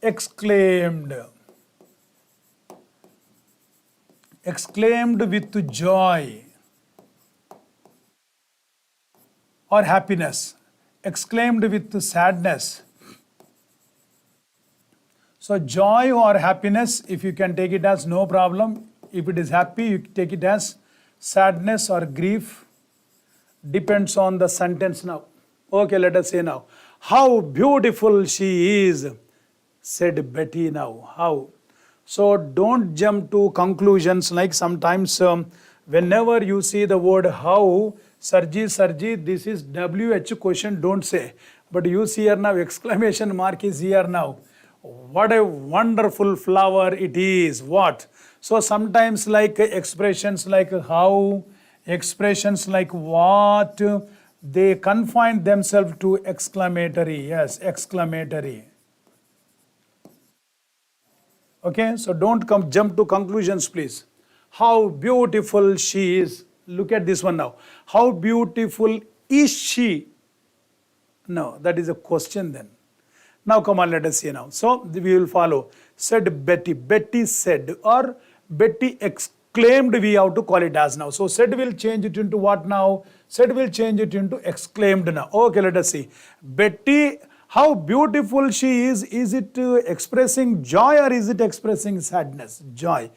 exclaimed. Exclaimed with joy or happiness. Exclaimed with sadness. So joy or happiness, if you can take it as no problem. If it is happy, you take it as sadness or grief. Depends on the sentence now. Okay, let us say now. How beautiful she is, said Betty now. How? So don't jump to conclusions like sometimes whenever you see the word how, Sarji, this is WH question, don't say. But you see here now, exclamation mark is here now. What a wonderful flower it is. What? So sometimes like expressions like how, expressions like what, they confine themselves to exclamatory. Yes, exclamatory. Okay, so don't jump to conclusions, please. how beautiful she is. Look at this one now. How beautiful is she? No, that is a question then. Now come on, let us see now. So we will follow. Said Betty. Betty said, or Betty exclaimed, we have to call it as now. So said will change it into what now? Said will change it into exclaimed now. Okay, let us see. Betty, how beautiful she is. Is it expressing joy or is it expressing sadness? Joy.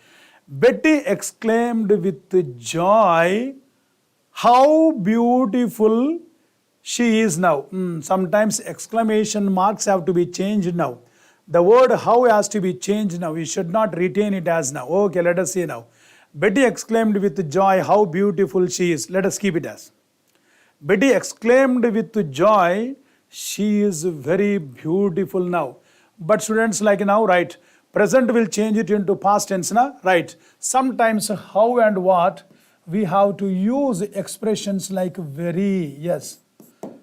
Betty exclaimed with joy, how beautiful she is now. Sometimes exclamation marks have to be changed now. The word how has to be changed now. We should not retain it as now. Okay, let us see now. Betty exclaimed with joy, how beautiful she is. Let us keep it as. Betty exclaimed with joy, she is very beautiful now. But students, like now, right? Present will change it into past tense now, right? Sometimes how and what, we have to use expressions like very, yes.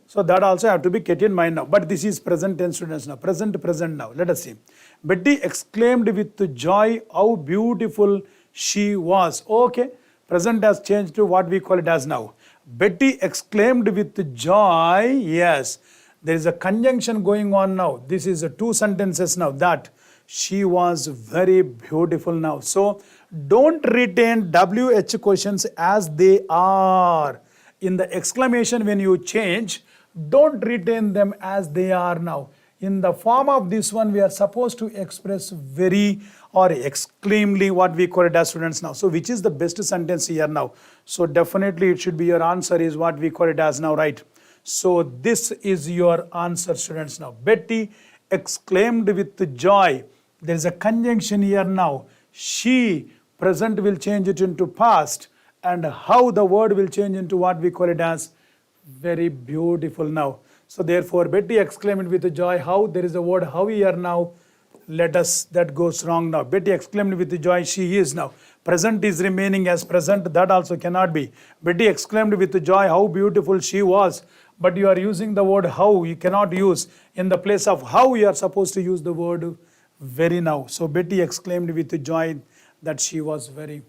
So that also have to be kept in mind now. But this is present tense, students now. Present now. Let us see. Betty exclaimed with joy, how beautiful she was. Okay. Present has changed to what we call it as now. Betty exclaimed with joy. Yes. There is a conjunction going on now. This is two sentences now. That she was very beautiful now. So don't retain WH questions as they are. In the exclamation when you change, don't retain them as they are now. In the form of this one, we are supposed to express very or extremely, what we call it as, students now. So which is the best sentence here now? So definitely it should be, your answer is what we call it as now, right? So this is your answer, students now. Betty exclaimed with joy. There is a conjunction here now. She, present will change it into past, and how the word will change into what we call it as very beautiful now. So therefore Betty exclaimed with joy, how, there is a word how here now. Let us, that goes wrong now. Betty exclaimed with joy, she is now. Present is remaining as present, that also cannot be. Betty exclaimed with joy, how beautiful she was. But you are using the word how, you cannot use. In the place of how, you are supposed to use the word very now. So Betty exclaimed with joy that she was very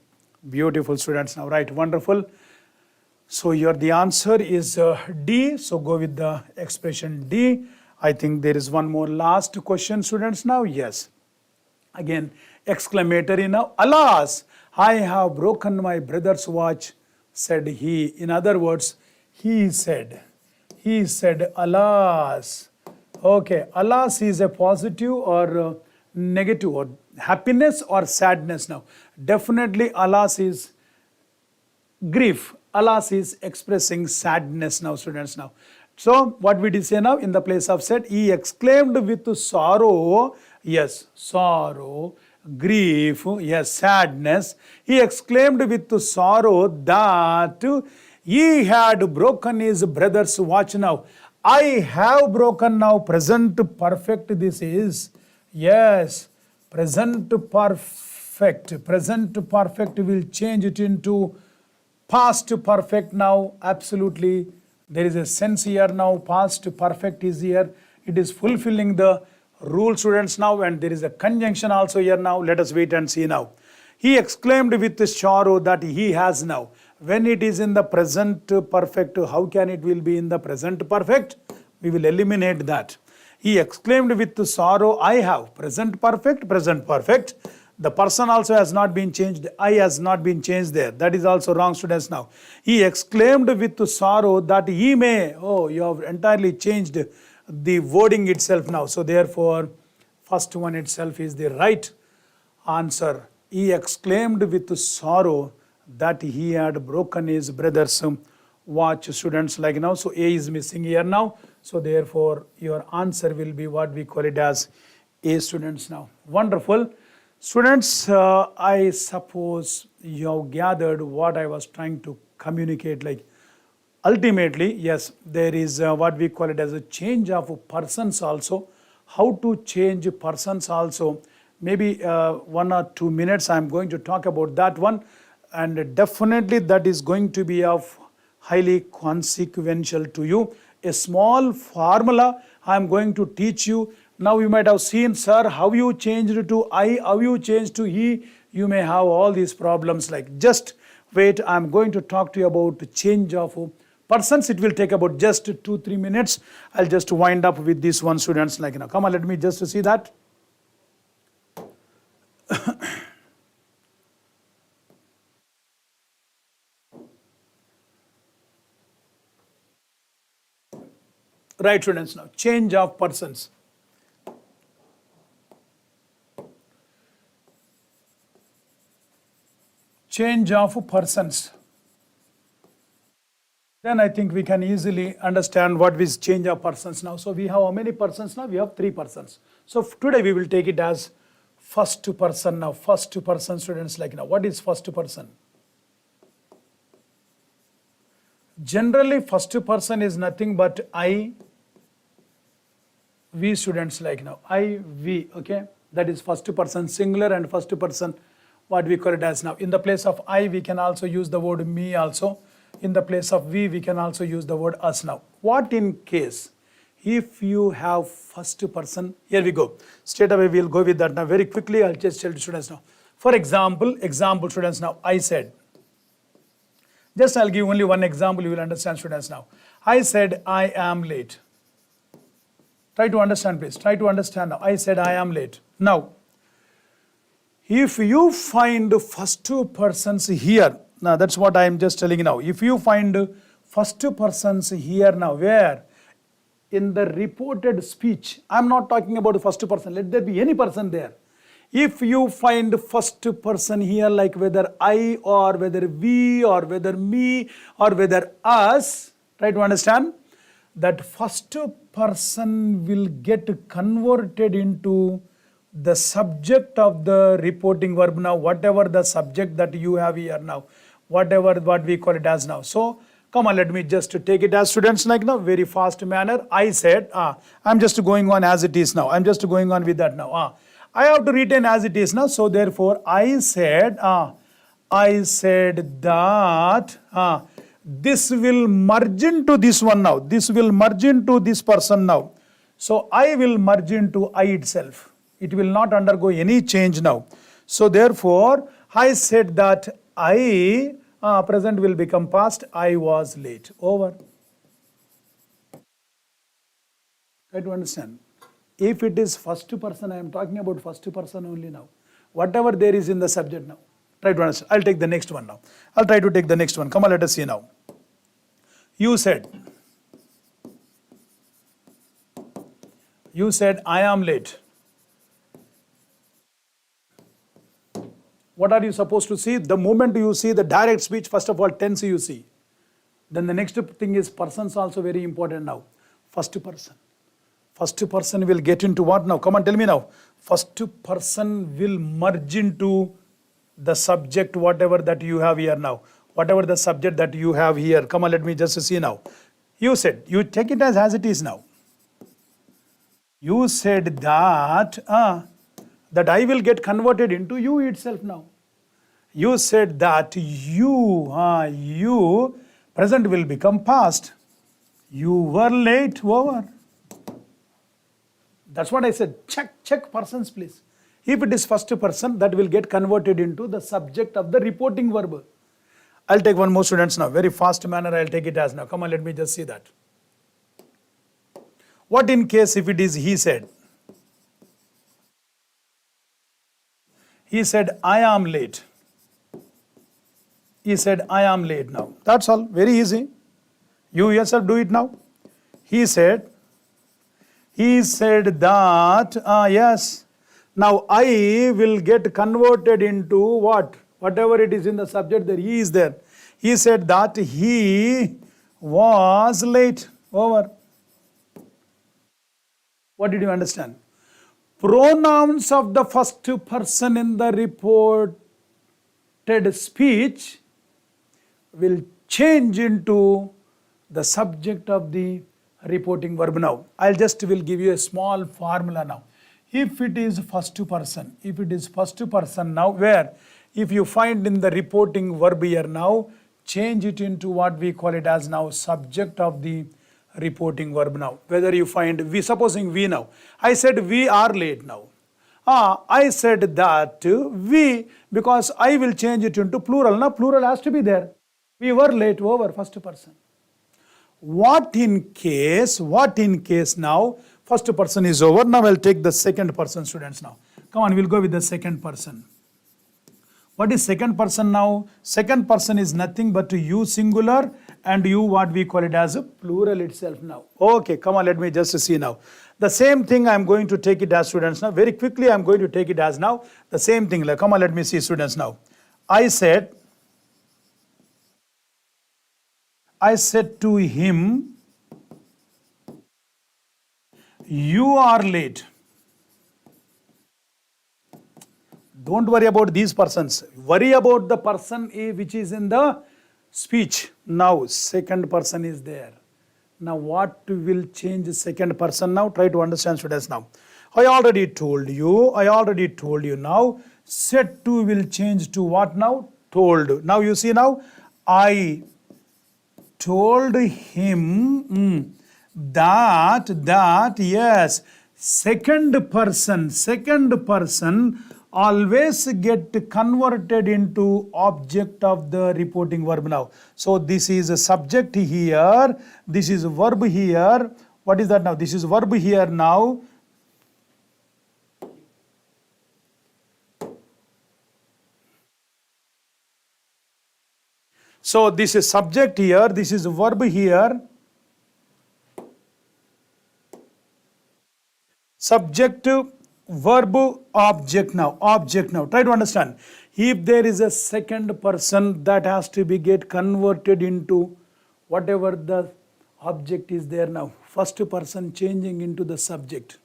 beautiful, students now, right? Wonderful. So here the answer is D. So go with the expression D. I think there is one more last question, students now. Yes. Again, exclamatory now. Alas, I have broken my brother's watch, said he. In other words, he said, alas. Okay, alas is a positive or negative, or happiness or sadness now. Definitely alas is grief. Alas is expressing sadness now, students now. So what we did say now, in the place of said, he exclaimed with sorrow. Yes, sorrow, grief, yes, sadness. He exclaimed with sorrow that he had broken his brother's watch now. I have broken now, present perfect this is. Yes, present perfect. Present perfect will change it into past perfect now. Absolutely. There is a sense here now. Past perfect is here. It is fulfilling the rule, students now, and there is a conjunction also here now. Let us wait and see now. He exclaimed with sorrow that he has now. When it is in the present perfect, how can it will be in the present perfect? We will eliminate that. He exclaimed with sorrow, I have. Present perfect, present perfect. The person also has not been changed. I has not been changed there. That is also wrong, students now. He exclaimed with sorrow that he may. Oh, you have entirely changed the wording itself now. So therefore, first one itself is the right answer. He exclaimed with sorrow that he had broken his brother's watch, students, like now. So A is missing here now. So therefore, your answer will be what we call it as A, students now. Wonderful. Students, I suppose you have gathered what I was trying to communicate. Like ultimately, yes, there is what we call it as a change of persons also. How to change persons also. Maybe 1 or 2 minutes I am going to talk about that one. And definitely that is going to be of highly consequential to you. A small formula I am going to teach you. Now you might have seen, sir, how you changed to I, how you changed to he. you may have all these problems. Like, just wait, I'm going to talk to you about change of persons. It will take about just 2-3 minutes. I'll just wind up with this one, students. Like, come on, let me just see that. Right, students, now change of persons. Change of persons. Then I think we can easily understand what is change of persons now. So we have how many persons now? We have 3 persons. So today we will take it as first person now. First person, students, like, what is first person? Generally, first person is nothing but I, we, students, like I, we, okay? That is first person singular and first person, what we call it as now. In the place of I, we can also use the word me also. In the place of we can also use the word us now. What in case, if you have first person, here we go. Straight away we'll go with that now. Very quickly, I'll just tell the students now. For example, students now, I said. Just I'll give only one example, you will understand, students now. I said, I am late. Try to understand, please. Try to understand now. I said, I am late. Now, if you find first persons here, now that's what I am just telling you now. If you find first persons here now, where? In the reported speech, I'm not talking about the first person, let there be any person there. If you find first person here, like whether I or whether we or whether me or whether us, try to understand, that first person will get converted into the subject of the reporting verb now, whatever the subject that you have here now, whatever what we call it as now. So come on, let me just take it as, students, like now, very fast manner. I said, I'm just going on as it is now. I'm just going on with that now. I have to retain as it is now. So therefore, I said that this will merge into this one now. This will merge into this person now. So I will merge into I itself. It will not undergo any change now. So therefore, I said that I, present will become past, I was late. Over. Try to understand. If it is first person, I am talking about first person only now. Whatever there is in the subject now. Try to understand. I'll take the next one now. I'll try to take the next one. Come on, let us see now. You said, I am late. What are you supposed to see? The moment you see the direct speech, first of all, tense you see. Then the next thing is persons also very important now. First person. First person will get into what now? Come on, tell me now. First person will merge into the subject, whatever that you have here now. Whatever the subject that you have here. Come on, let me just see now. You said, you take it as it is now. You said that I will get converted into you itself now. You said that you, present will become past. You were late, over. That's what I said. Check persons, please. If it is first person, that will get converted into the subject of the reporting verb. I'll take one more, students, now. Very fast manner, I'll take it as now. Come on, let me just see that. What in case if it is he said? He said, I am late. He said, I am late now. That's all. Very easy. You yourself do it now. He said that, yes. Now I will get converted into what? Whatever it is in the subject there, he is there. He said that he was late. Over. What did you understand? Pronouns of the first person in the reported speech will change into the subject of the reporting verb now. will give you a small formula now. If it is first person now, where? If you find in the reporting verb here now, change it into what we call it as now subject of the reporting verb now. Whether you find we, supposing we now. I said we are late now. I said that we, because I will change it into plural. Now plural has to be there. We were late, over, first person. What in case now, first person is over. Now I'll take the second person, students now. Come on, we'll go with the second person. What is second person now? Second person is nothing but you singular and you what we call it as a plural itself now. Okay, come on, let me just see now. The same thing I'm going to take it as, students now. Very quickly I'm going to take it as now. The same thing. Come on, let me see, students now. I said to him, you are late. Don't worry about these persons. Worry about the person which is in the speech. Now, second person is there. Now, what will change second person now? Try to understand, students now. I already told you now. Said to will change to what now? Told. Now, you see now. I told him that yes, second person always get converted into object of the reporting verb now. So this is a subject here, this is a verb here. What is that now? This is verb here now. So this is subject here, this is a verb here. Subject, verb, object now. Try to understand. If there is a second person, that has to be get converted into whatever the object is there now. First person changing into the subject.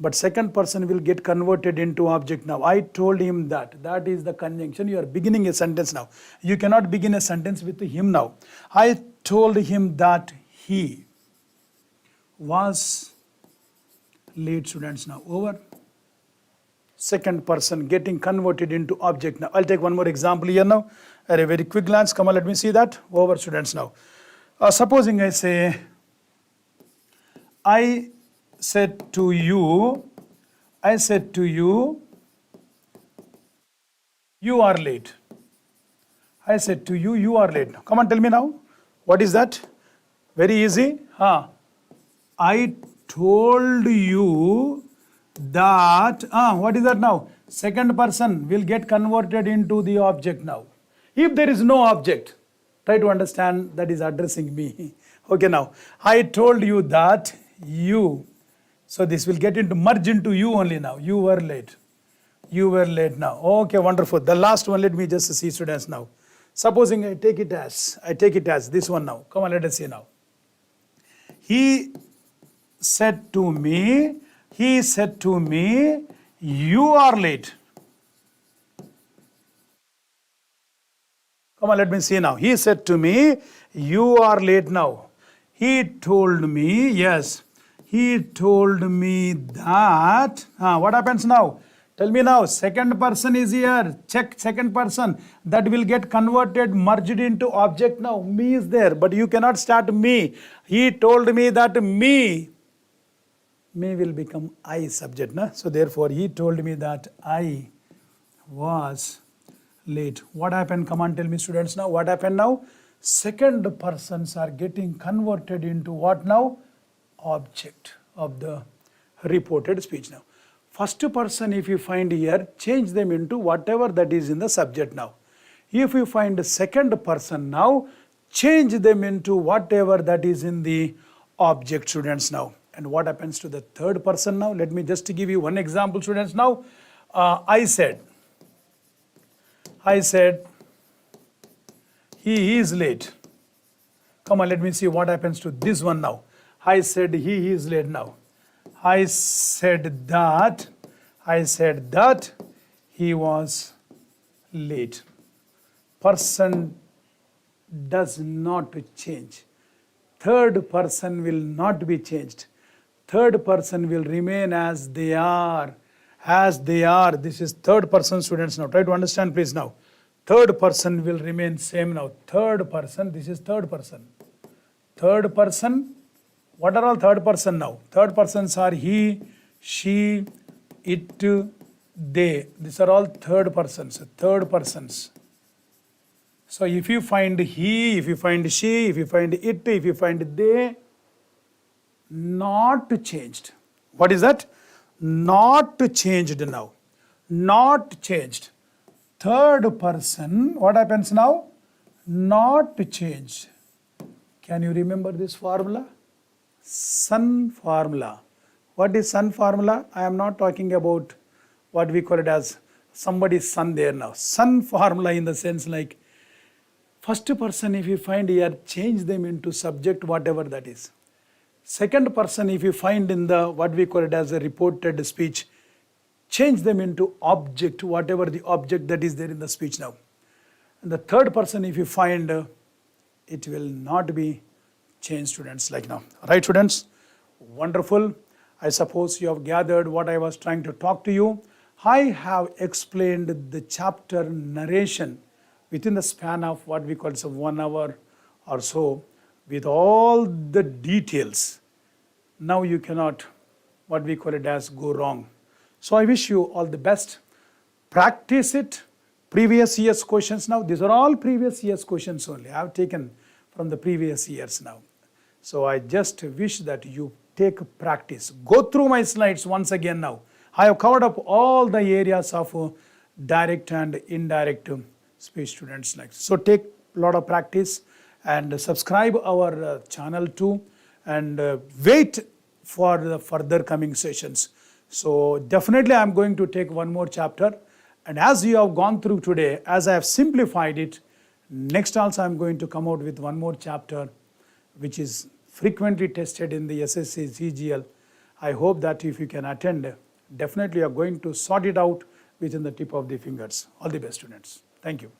But second person will get converted into object now. I told him that. That is the conjunction. You are beginning a sentence now. You cannot begin a sentence with him now. I told him that he was late, students now. Over. Second person getting converted into object now. I'll take one more example here now. At a very quick glance. Come on, let me see that. Over, students now. Supposing I say, I said to you, you are late. I said to you, you are late. Come on, tell me now. What is that? Very easy. I told you that, what is that now? Second person will get converted into the object now. If there is no object, try to understand that is addressing me. Okay, now, I told you that you. So this will get into merge into you only now. You were late. You were late now. Okay, wonderful. The last one, let me just see, students now. Supposing I take it as this one now. Come on, let us see now. He said to me, you are late. Come on, let me see now. He said to me, you are late now. He told me, yes. He told me that. What happens now? Tell me now. Second person is here. Check second person. That will get converted, merged into object now. Me is there, but you cannot start me. He told me that me will become I subject. Na? So therefore, he told me that I was late. What happened? Come on, tell me, students now. What happened now? Second persons are getting converted into what now? Object of the reported speech now. First person, if you find here, change them into whatever that is in the subject now. If you find the second person now, change them into whatever that is in the object, students now. And what happens to the third person now? Let me just give you one example, students now. I said, he is late. Come on, let me see what happens to this one now. I said he is late now. I said that he was late. Person does not change. Third person will not be changed. Third person will remain as they are. This is third person, students now. Try to understand, please now. Third person will remain same now. Third person, this is third person. Third person, what are all third person now? Third persons are he, she, it, they. These are all third persons, third persons. So if you find he, if you find she, if you find it, if you find they, not changed. What is that? Not changed now. Not changed. Third person, what happens now? Not changed. Can you remember this formula? Son formula. What is son formula? I am not talking about what we call it as somebody's son there now. Son formula in the sense like first person, if you find here, change them into subject, whatever that is. Second person, if you find in the what we call it as a reported speech, change them into object, whatever the object that is there in the speech now. And the third person, if you find, it will not be changed, students, like now. Right, students? Wonderful. I suppose you have gathered what I was trying to talk to you. I have explained the chapter narration within the span of what we call 1 hour or so, with all the details. Now you cannot, what we call it as, go wrong. So I wish you all the best. Practice it. Previous year's questions now. These are all previous year's questions only. I have taken from the previous years now. So I just wish that you take practice. Go through my slides once again now. I have covered up all the areas of direct and indirect speech, students. Like so, take a lot of practice and subscribe our channel too, and wait for the further coming sessions. So definitely I am going to take one more chapter, and as you have gone through today, as I have simplified it, next also I am going to come out with one more chapter which is frequently tested in the SSC CGL. I hope that if you can attend, definitely you are going to sort it out within the tip of the fingers. All the best, students. Thank you.